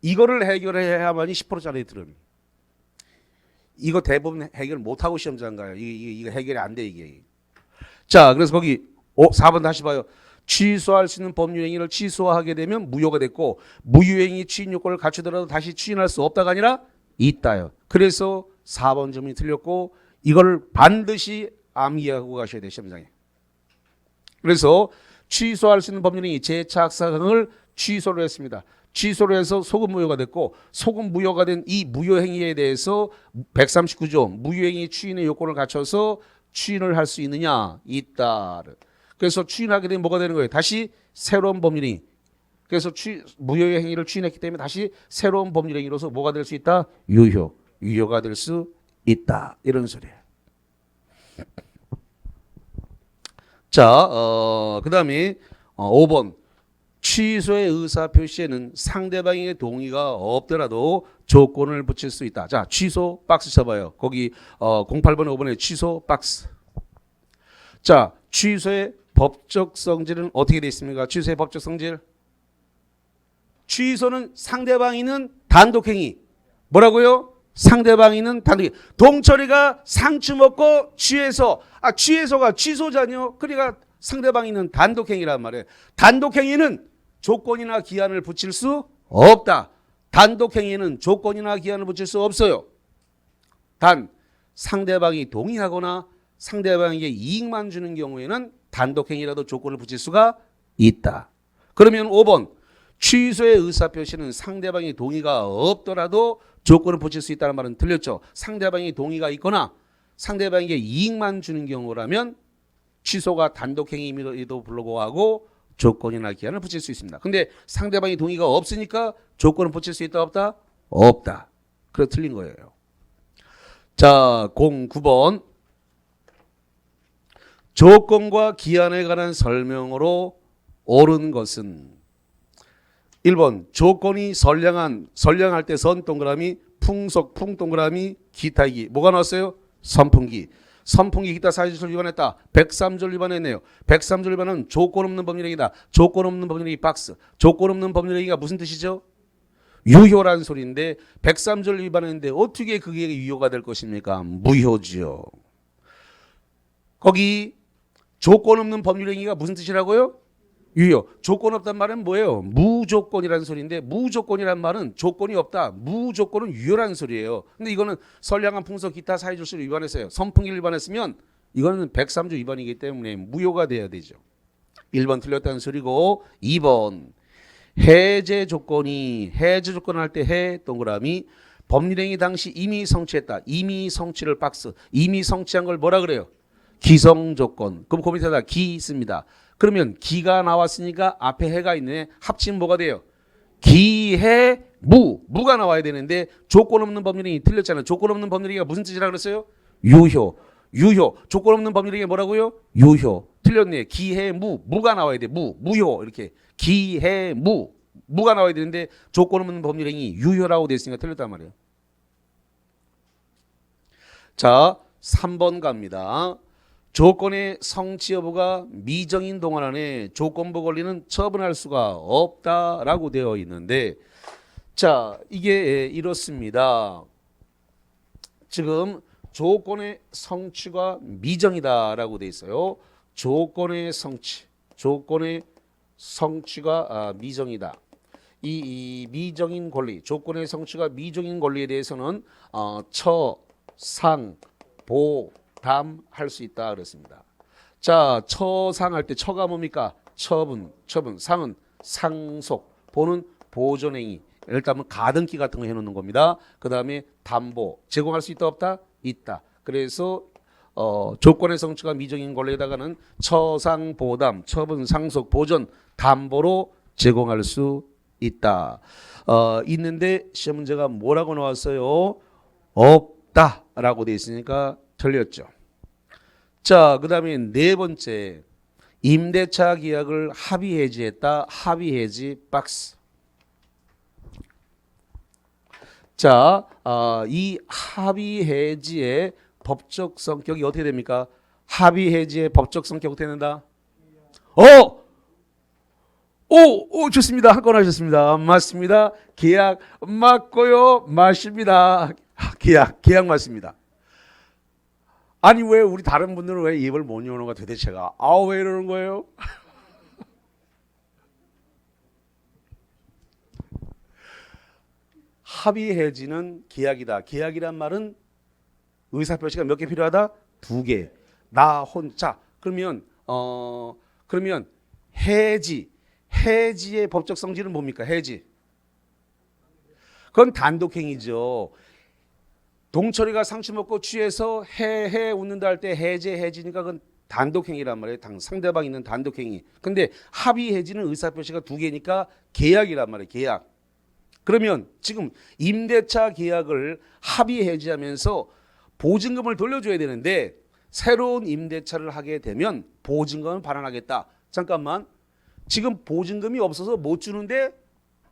이거를 해결해야만이 10%짜리 들은. 이거 대부분 해결 못하고 시험장 가요. 이거 해결이 안 돼, 이게. 자, 그래서 거기 4번 다시 봐요. 취소할 수 있는 법률행위를 취소하게 되면 무효가 됐고 무효행위 추인 요건을 갖추더라도 다시 추인할 수 없다가 아니라 있다요. 그래서 4번 점이 틀렸고 이걸 반드시 암기하고 가셔야 돼요. 시험장에. 그래서 취소할 수 있는 법률행위 재차학사강을 취소를 했습니다. 취소를 해서 소급무효가 됐고 소급무효가 된 이 무효행위에 대해서 139조 무효행위 추인의 요건을 갖춰서 추인을 할 수 있느냐? 있다. 그래서 추인하게 되면 뭐가 되는 거예요? 다시 새로운 법률행위. 그래서 무효의 행위를 추인했기 때문에 다시 새로운 법률행위로서 뭐가 될 수 있다? 유효가 될 수 있다. 이런 소리예요. 자, 그 다음에 5번. 취소의 의사표시에는 상대방의 동의가 없더라도 조건을 붙일 수 있다. 자, 취소 박스 쳐봐요. 거기 08번 5번에 취소 박스. 자, 취소의 법적 성질은 어떻게 되어 있습니까? 취소의 법적 성질. 취소는 상대방이는 단독행위. 뭐라고요? 상대방이는 단독행위. 동철이가 상추 먹고 취해서가 취소자녀. 그러니까 상대방이는 단독행위란 말이에요. 단독행위는 조건이나 기한을 붙일 수 없다. 단독행위는 조건이나 기한을 붙일 수 없어요. 단 상대방이 동의하거나 상대방에게 이익만 주는 경우에는 단독행위라도 조건을 붙일 수가 있다. 그러면 5번 취소의 의사표시는 상대방의 동의가 없더라도 조건을 붙일 수 있다는 말은 틀렸죠. 상대방의 동의가 있거나 상대방에게 이익만 주는 경우라면 취소가 단독행위임에도 불구하고 조건이나 기한을 붙일 수 있습니다. 근데 상대방의 동의가 없으니까 조건을 붙일 수 있다 없다? 없다. 그래서 틀린 거예요. 자, 09번 조건과 기한에 관한 설명으로 옳은 것은 1번 조건이 선량할 때 선 동그라미 풍속 풍 동그라미 기타이기 뭐가 나왔어요? 선풍기 기타 사유지를 위반했다. 103조를 위반했네요. 103조를 위반은 조건 없는 법률행위다. 조건 없는 법률행위 박스. 조건 없는 법률행위가 무슨 뜻이죠? 유효라는 소리인데 103조를 위반했는데 어떻게 그게 유효가 될 것입니까? 무효지요. 거기 조건 없는 법률행위가 무슨 뜻이라고요? 유효. 조건 없단 말은 뭐예요? 무조건이라는 소리인데 무조건이란 말은 조건이 없다. 무조건은 유효라는 소리예요. 근데 이거는 선량한 풍속 기타 사유질서를 위반했어요. 선풍기를 위반했으면 이거는 103조 위반이기 때문에 무효가 돼야 되죠. 1번 틀렸다는 소리고 2번 해제 조건 할 때 해 동그라미 법률행위 당시 이미 성취했다. 이미 성취를 박스. 이미 성취한 걸 뭐라 그래요? 기성조건. 그럼 그 밑에다 기 있습니다. 그러면 기가 나왔으니까 앞에 해가 있네. 합치면 뭐가 돼요? 기해 무가 나와야 되는데 조건 없는 법률행위 틀렸잖아요. 조건 없는 법률행위가 무슨 뜻이라 그랬어요? 유효. 조건 없는 법률행위 뭐라고요? 유효. 틀렸네. 기해 무가 나와야 돼. 무효 이렇게 기해 무가 나와야 되는데 조건 없는 법률행위 유효라고 되어 있으니까 틀렸단 말이에요. 자, 3번 갑니다. 조건의 성취 여부가 미정인 동안 안에 조건부 권리는 처분할 수가 없다라고 되어 있는데 자, 이게 이렇습니다. 지금 조건의 성취가 미정이다라고 되어 있어요. 조건의 성취가 미정이다. 이 미정인 권리, 조건의 성취가 미정인 권리에 대해서는 상, 보, 담 할 수 있다 그랬습니다. 자, 처상할 때 처가 뭡니까? 처분, 상은 상속, 보는 보존행위. 일단 가등기 같은 거 해놓는 겁니다. 그 다음에 담보, 제공할 수 있다 없다? 있다. 그래서 조건의 성취가 미정인 권리에다가는 처상, 보담, 처분, 상속, 보존, 담보로 제공할 수 있다. 있는데 시험 문제가 뭐라고 나왔어요? 없다라고 돼 있으니까 틀렸죠. 자, 그다음에 네 번째. 임대차 계약을 합의 해지했다. 합의 해지 박스. 자, 이 합의 해지의 법적 성격이 어떻게 됩니까? 합의 해지의 법적 성격 어떻게 된다? 오, 좋습니다. 한 건 하셨습니다. 맞습니다. 계약 맞고요. 맞습니다. 계약 맞습니다. 아니 왜 우리 다른 분들은 왜 입을 못 여는 거야 도대체가? 왜 이러는 거예요? 합의 해지는 계약이다. 계약이란 말은 의사표시가 몇 개 필요하다? 2개. 나 혼자. 그러면 해지의 법적 성질은 뭡니까? 해지. 그건 단독행위죠. 동철이가 상추 먹고 취해서 헤헤 웃는다 할 때 해지니까 그건 단독행위란 말이에요. 상대방 있는 단독행위. 근데 합의 해지는 의사표시가 2개니까 계약이란 말이에요. 계약. 그러면 지금 임대차 계약을 합의 해지하면서 보증금을 돌려줘야 되는데 새로운 임대차를 하게 되면 보증금을 반환하겠다. 잠깐만. 지금 보증금이 없어서 못 주는데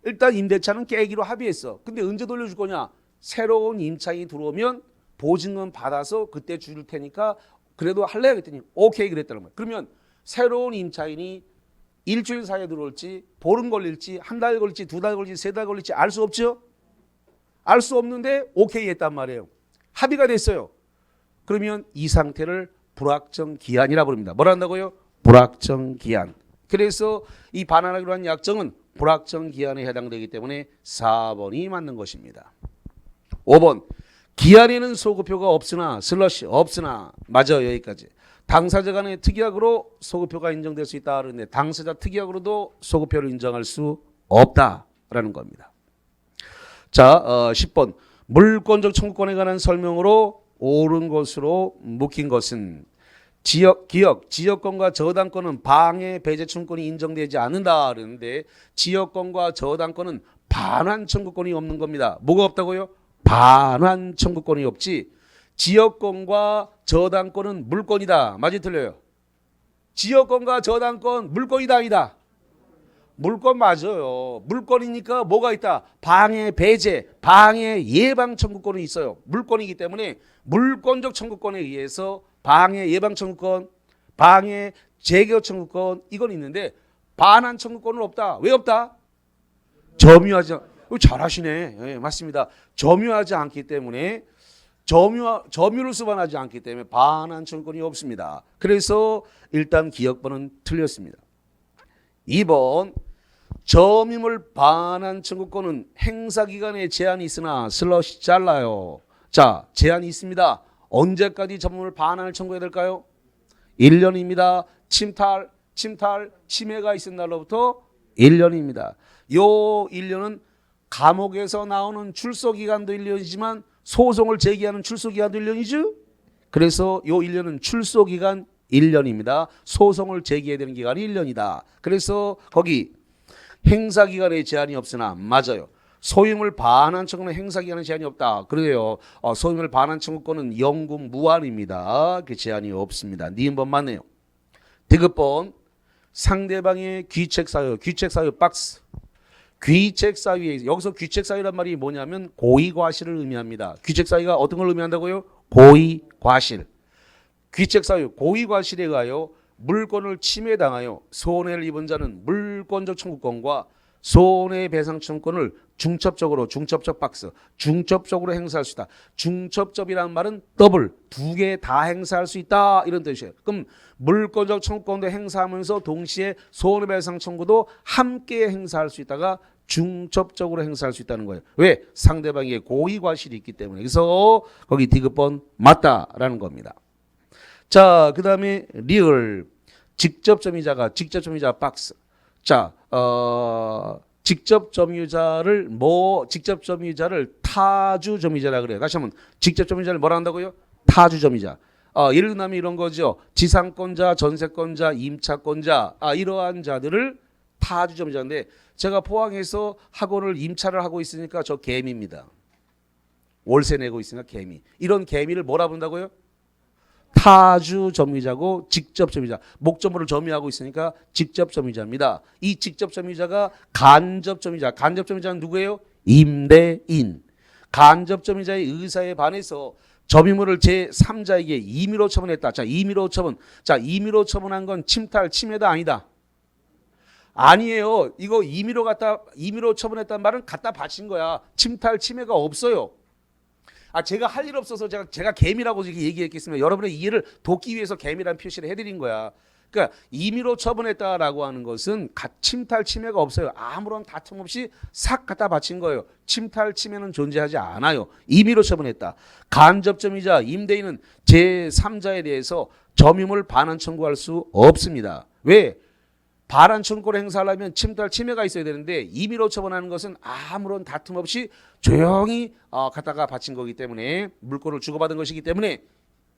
일단 임대차는 깨기로 합의했어. 근데 언제 돌려줄 거냐? 새로운 임차인이 들어오면 보증금 받아서 그때 줄 테니까 그래도 할래? 그랬더니 오케이 그랬다는 거예요. 그러면 새로운 임차인이 일주일 사이에 들어올지 보름 걸릴지 한 달 걸릴지 2달 걸릴지 3달 걸릴지 알 수 없죠? 알 수 없는데 오케이 했단 말이에요. 합의가 됐어요. 그러면 이 상태를 불확정 기한이라 부릅니다. 뭐라 한다고요? 불확정 기한. 그래서 이 반환하기로 한 약정은 불확정 기한에 해당되기 때문에 4번이 맞는 것입니다. 5번. 기한에는 소급표가 없으나 슬러시 없으나 맞아요. 여기까지. 당사자 간의 특약으로 소급표가 인정될 수 있다. 그런데 당사자 특약으로도 소급표를 인정할 수 없다라는 겁니다. 자, 10번. 물권적 청구권에 관한 설명으로 옳은 것으로 묵힌 것은 지역권과 저당권은 방해 배제 청구권이 인정되지 않는다 그러는데 지역권과 저당권은 반환 청구권이 없는 겁니다. 뭐가 없다고요? 반환 청구권이 없지. 지역권과 저당권은 물권이다. 맞지 틀려요? 지역권과 저당권 물권이다 아니다? 물권 맞아요. 물권이니까 뭐가 있다? 방해 배제, 방해 예방 청구권이 있어요. 물권이기 때문에 물권적 청구권에 의해서 방해 예방 청구권, 방해 재개업 청구권 이건 있는데 반환 청구권은 없다. 왜 없다? 점유하지 잘하시네. 네, 맞습니다. 점유하지 않기 때문에 점유를 수반하지 않기 때문에 반환 청구권이 없습니다. 그래서 일단 기억번은 틀렸습니다. 2번 점유물 반환 청구권은 행사기간에 제한이 있으나 슬러시 잘라요. 자, 제한이 있습니다. 언제까지 점유물 반환을 청구해야 될까요? 1년입니다. 침해가 있은 날로부터 1년입니다. 요 1년은 감옥에서 나오는 출소기간도 1년이지만 소송을 제기하는 출소기간도 1년이죠. 그래서 요 1년은 출소기간 1년입니다. 소송을 제기해야 되는 기간이 1년이다. 그래서 거기 행사기간에 제한이 없으나 맞아요. 소유물 반환 청구는 행사기간에 제한이 없다. 그래요. 소유물 반환 청구권은 영구 무한입니다. 그 제한이 없습니다. 니은번 맞네요. 디귿번 상대방의 귀책사유 박스. 귀책사유에 여기서 귀책사유란 말이 뭐냐면 고의과실을 의미합니다. 귀책사유가 어떤 걸 의미한다고요? 고의과실. 귀책사유 고의과실에 의하여 물권을 침해당하여 손해를 입은 자는 물권적 청구권과 손해배상 청구권을 중첩적 박스 중첩적으로 행사할 수 있다. 중첩적이라는 말은 더블 2개 다 행사할 수 있다 이런 뜻이에요. 그럼 물권적 청구권도 행사하면서 동시에 손해배상 청구도 함께 행사할 수 있다가 중첩적으로 행사할 수 있다는 거예요. 왜? 상대방에게 고의과실이 있기 때문에. 그래서 거기 디귿번 맞다라는 겁니다. 자, 그 다음에 리을 직접점유자 박스. 자, 직접점유자를 타주점유자라 그래요. 다시 한번 직접점유자를 뭐라 한다고요? 타주점유자. 예를 들면 이런 거죠. 지상권자, 전세권자, 임차권자 이러한 자들을 타주 점유자인데 제가 포항에서 학원을 임차를 하고 있으니까 저 개미입니다. 월세 내고 있으니까 개미. 이런 개미를 뭐라 부른다고요? 타주 점유자고 직접 점유자. 목적물을 점유하고 있으니까 직접 점유자입니다. 이 직접 점유자가 간접 점유자. 간접 점유자는 누구예요? 임대인. 간접 점유자의 의사에 반해서 점유물을 제3자에게 임의로 처분했다. 자, 임의로 처분. 자, 임의로 처분한 건 침탈, 침해다 아니다? 아니에요. 이거 임의로 처분했다는 말은 갖다 바친 거야. 침탈, 침해가 없어요. 제가 할 일 없어서 제가 개미라고 이렇게 얘기했겠습니다. 여러분의 이해를 돕기 위해서 개미라는 표시를 해드린 거야. 그러니까 임의로 처분했다라고 하는 것은 침탈, 침해가 없어요. 아무런 다툼 없이 싹 갖다 바친 거예요. 침탈, 침해는 존재하지 않아요. 임의로 처분했다. 간접 점유자, 임대인은 제3자에 대해서 점유물 반환 청구할 수 없습니다. 왜? 반환 청구를 행사하려면 침탈, 침해가 있어야 되는데 임의로 처분하는 것은 아무런 다툼 없이 조용히 갖다가 바친 거기 때문에 물건을 주고받은 것이기 때문에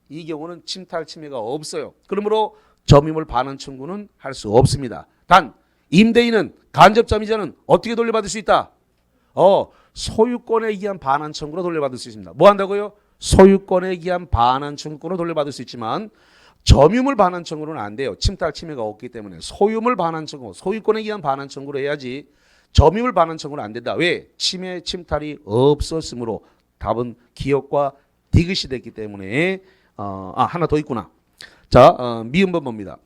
이 경우는 침탈, 침해가 없어요. 그러므로 점유물 반환 청구는 할 수 없습니다. 단 임대인은 간접 점유자는 어떻게 돌려받을 수 있다? 소유권에 의한 반환 청구로 돌려받을 수 있습니다. 뭐 한다고요? 소유권에 의한 반환 청구로 돌려받을 수 있지만 점유물 반환 청구는 안 돼요. 침탈, 침해가 없기 때문에. 소유물 반환 청구, 소유권에 의한 반환 청구를 해야지 점유물 반환 청구는 안 된다. 왜? 침해, 침탈이 없었으므로 답은 기역과 디귿이 됐기 때문에 하나 더 있구나. 자, 미음번 봅니다.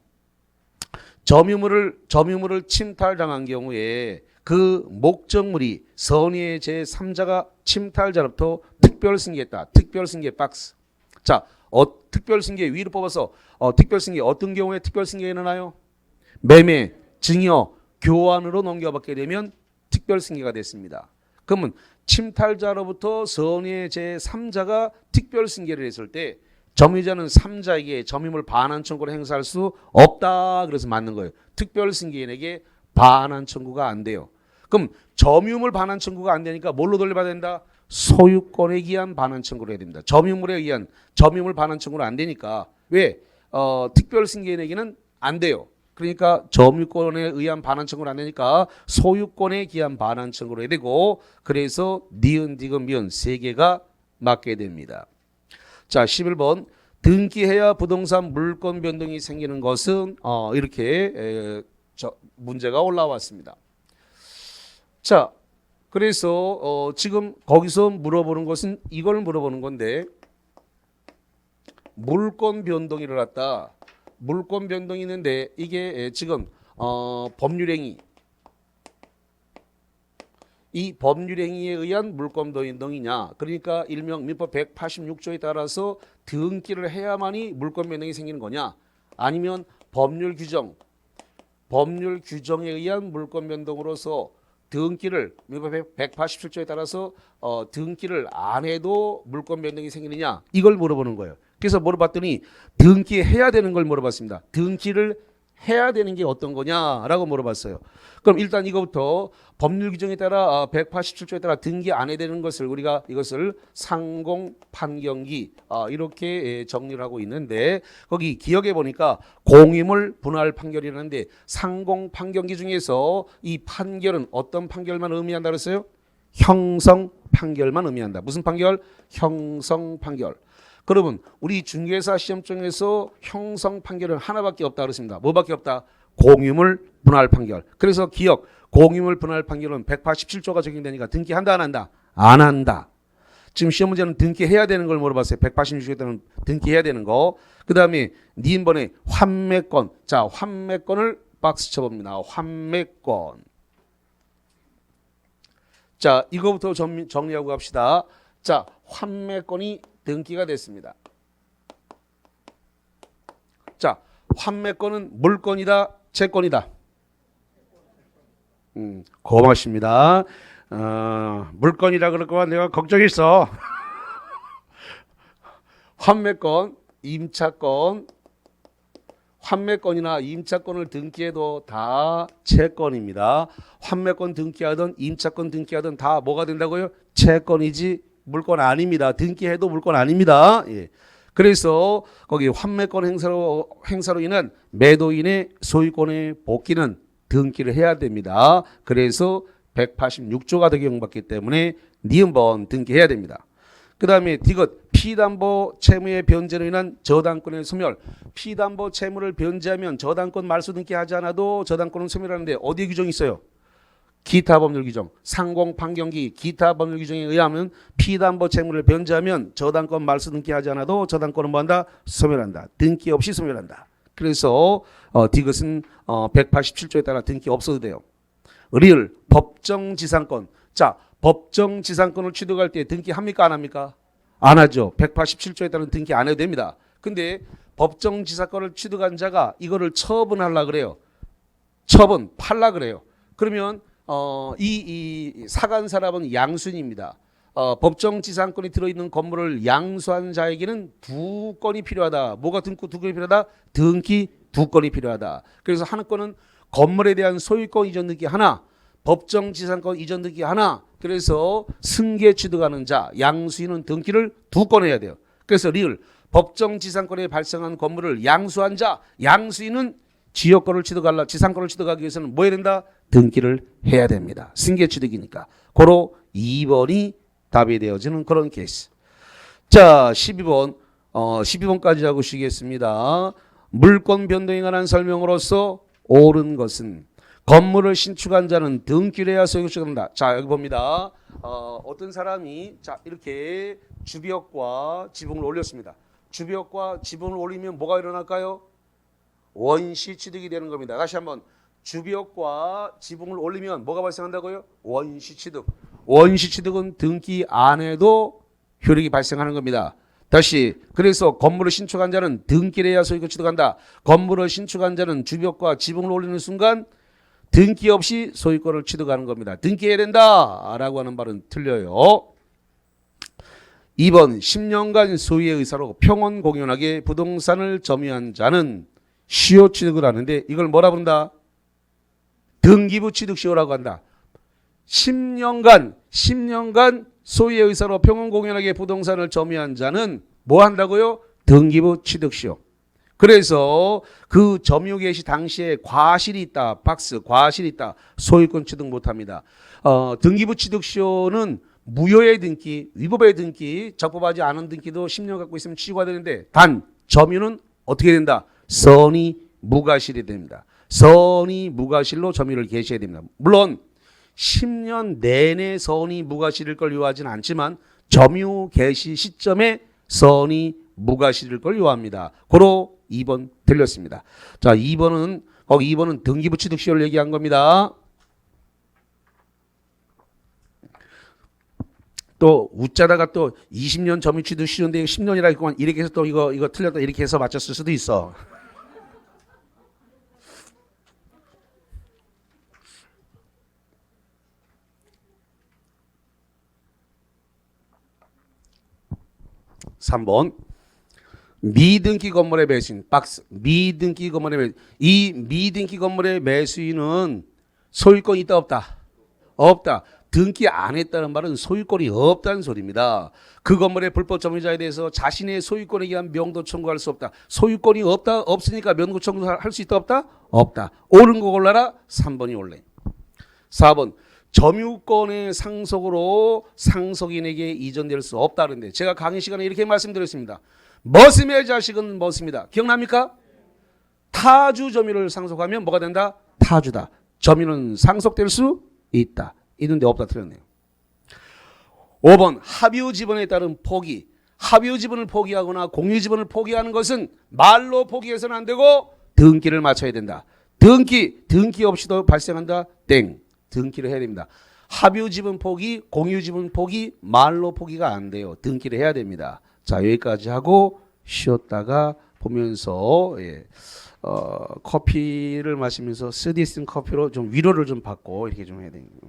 점유물을 침탈당한 경우에 그 목적물이 선의의 제3자가 침탈자로부터 특별승계했다. 특별승계 박스. 자, 특별승계 위로 뽑아서 특별승계 어떤 경우에 특별승계가 일어나요? 매매, 증여, 교환으로 넘겨받게 되면 특별승계가 됐습니다. 그러면 침탈자로부터 선의의 제3자가 특별승계를 했을 때 점유자는 3자에게 점유물 반환 청구를 행사할 수 없다. 그래서 맞는 거예요. 특별승계인에게 반환 청구가 안 돼요. 그럼 점유물 반환 청구가 안 되니까 뭘로 돌려받아야 된다? 소유권에 의한 반환 청구를 해야 됩니다. 점유물에 의한 점유물 반환 청구는 안 되니까 왜? 특별승계인에게는 안 돼요. 그러니까 점유권에 의한 반환 청구는 안 되니까 소유권에 기한 반환 청구를 해야 되고 그래서 니은, 디귿, 미은 세 개가 맞게 됩니다. 자, 11번 등기해야 부동산 물권 변동이 생기는 것은 이렇게 문제가 올라왔습니다. 자, 그래서 지금 거기서 물어보는 것은 이걸 물어보는 건데 물권 변동이 일어났다. 물권 변동이 있는데 이게 지금 법률행위 이 법률행위에 의한 물권 변동이냐. 그러니까 일명 민법 186조에 따라서 등기를 해야만이 물권 변동이 생기는 거냐. 아니면 법률 규정에 의한 물권 변동으로서 등기를 민법 187조에 따라서 등기를 안 해도 물권 변동이 생기느냐. 이걸 물어보는 거예요. 그래서 물어봤더니 등기해야 되는 걸 물어봤습니다. 등기를 해야 되는 게 어떤 거냐라고 물어봤어요. 그럼 일단 이거부터 법률 규정에 따라 187조에 따라 등기 안 해야 되는 것을 우리가 이것을 상공 판경기 이렇게 정리를 하고 있는데 거기 기억해 보니까 공유물 분할 판결이라는데 상공 판경기 중에서 이 판결은 어떤 판결만 의미한다 그랬어요? 형성 판결만 의미한다. 무슨 판결? 형성 판결. 그러면 우리 중개사 시험장에서 형성 판결은 하나밖에 없다 그랬습니다. 뭐밖에 없다? 공유물 분할 판결. 그래서 기억, 공유물 분할 판결은 187조가 적용되니까 등기한다 안 한다? 안 한다. 지금 시험 문제는 등기해야 되는 걸 물어봤어요. 186조에 따른 등기해야 되는 거. 그 다음에 니은번에 환매권. 자, 환매권을 박스 쳐봅니다. 환매권. 자, 이거부터 정리하고 갑시다. 자, 환매권이 등기가 됐습니다. 자, 환매권은 물권이다, 채권이다. 고맙습니다. 물권이라 그럴 거야 내가 걱정했어. 환매권, 임차권, 환매권이나 임차권을 등기해도 다 채권입니다. 환매권 등기하든 임차권 등기하든 다 뭐가 된다고요? 채권이지 물권 아닙니다. 등기해도 물권 아닙니다. 예. 그래서 거기 환매권 행사로 인한 매도인의 소유권의 복귀는 등기를 해야 됩니다. 그래서 186조가 적용받기 때문에 니은번 등기해야 됩니다. 그 다음에 디귿 피담보 채무의 변제로 인한 저당권의 소멸. 피담보 채무를 변제하면 저당권 말소 등기하지 않아도 저당권은 소멸하는데 어디 규정이 있어요? 기타 법률 규정, 상공 판경기 기타 법률 규정에 의하면 피담보 채무를 변제하면 저당권 말소 등기하지 않아도 저당권은 뭐한다? 소멸한다. 등기 없이 소멸한다. 그래서 디귿은 187조에 따라 등기 없어도 돼요. 리을 법정지상권. 자, 법정지상권을 취득할 때 등기합니까 안 합니까? 안 하죠. 187조에 따른 등기 안 해도 됩니다. 근데 법정지상권을 취득한 자가 이거를 처분하려고 그래요. 처분, 팔라 그래요. 그러면 이 사간 사람은 양수인입니다. 법정지상권이 들어있는 건물을 양수한 자에게는 두 건이 필요하다. 뭐가 두 건이 필요하다? 등기 두 건이 필요하다. 그래서 한 건은 건물에 대한 소유권 이전 등기 하나, 법정지상권 이전 등기 하나. 그래서 승계 취득하는 자 양수인은 등기를 두 건 해야 돼요. 그래서 리을 법정지상권에 발생한 건물을 양수한 자 양수인은 지역권을 취득하려 지상권을 취득하기 위해서는 뭐 해야 된다? 등기를 해야 됩니다. 승계 취득이니까. 고로 2번이 답이 되어지는 그런 케이스. 자, 12번까지 하고 쉬겠습니다. 물권 변동에 관한 설명으로서 옳은 것은 건물을 신축한 자는 등기를 해야 소유권 취득한다. 자, 여기 봅니다. 어떤 사람이 자 이렇게 주벽과 지붕을 올렸습니다. 주벽과 지붕을 올리면 뭐가 일어날까요? 원시 취득이 되는 겁니다. 다시 한번 주벽과 지붕을 올리면 뭐가 발생한다고요? 원시 취득. 원시 취득은 등기 안 해도 효력이 발생하는 겁니다. 다시 그래서 건물을 신축한 자는 등기를 해야 소유권 취득한다. 건물을 신축한 자는 주벽과 지붕을 올리는 순간 등기 없이 소유권을 취득하는 겁니다. 등기해야 된다라고 하는 말은 틀려요. 2번 10년간 소유의 의사로 평온 공연하게 부동산을 점유한 자는 시효 취득을 하는데 이걸 뭐라 부른다? 등기부 취득 시효라고 한다. 10년간 소유의 의사로 평온 공연하게 부동산을 점유한 자는 뭐 한다고요? 등기부 취득 시효. 그래서 그 점유 개시 당시에 과실이 있다. 박스 과실이 있다. 소유권 취득 못합니다. 등기부 취득 시효는 무효의 등기, 위법의 등기, 적법하지 않은 등기도 10년 갖고 있으면 취소가 되는데 단 점유는 어떻게 된다? 선의 무과실이 됩니다. 선의 무과실로 점유를 개시해야 됩니다. 물론 10년 내내 선의 무과실일 걸 요하지는 않지만 점유 개시 시점에 선의 무과실일 걸 요합니다. 고로 2번 틀렸습니다. 자, 2번은 등기부 취득 시효를 얘기한 겁니다. 또 웃자다가 또 20년 점유 취득 시효인데 10년이라 했구만 이렇게 해서 또 이거 틀렸다 이렇게 해서 맞췄을 수도 있어. (3번) 미등기 건물의 매수인 박스 미등기 건물의 매수인 이 미등기 건물의 매수인은 소유권이 있다 없다? 없다. 등기 안 했다는 말은 소유권이 없다는 소리입니다. 그 건물의 불법 점유자에 대해서 자신의 소유권에 의한 명도 청구할 수 없다. 소유권이 없으니까 명도 청구할 수 있다 없다? 없다. 옳은 거 골라라. 3번이 옳네. 4번 점유권의 상속으로 상속인에게 이전될 수 없다는데 제가 강의 시간에 이렇게 말씀드렸습니다. 머슴의 자식은 머슴이다. 기억납니까? 타주 점유를 상속하면 뭐가 된다? 타주다. 점유는 상속될 수 있다. 있는데 없다 틀렸네요. 5번 합유 지분에 따른 포기. 합유 지분을 포기하거나 공유 지분을 포기하는 것은 말로 포기해서는 안 되고 등기를 맞춰야 된다. 등기 없이도 발생한다. 땡. 등기를 해야 됩니다. 합유 지분 포기, 공유 지분 포기, 말로 포기가 안 돼요. 등기를 해야 됩니다. 자, 여기까지 하고 쉬었다가 보면서 커피를 마시면서 쓰디 쓴 커피로 좀 위로를 좀 받고 이렇게 좀 해야 됩니다.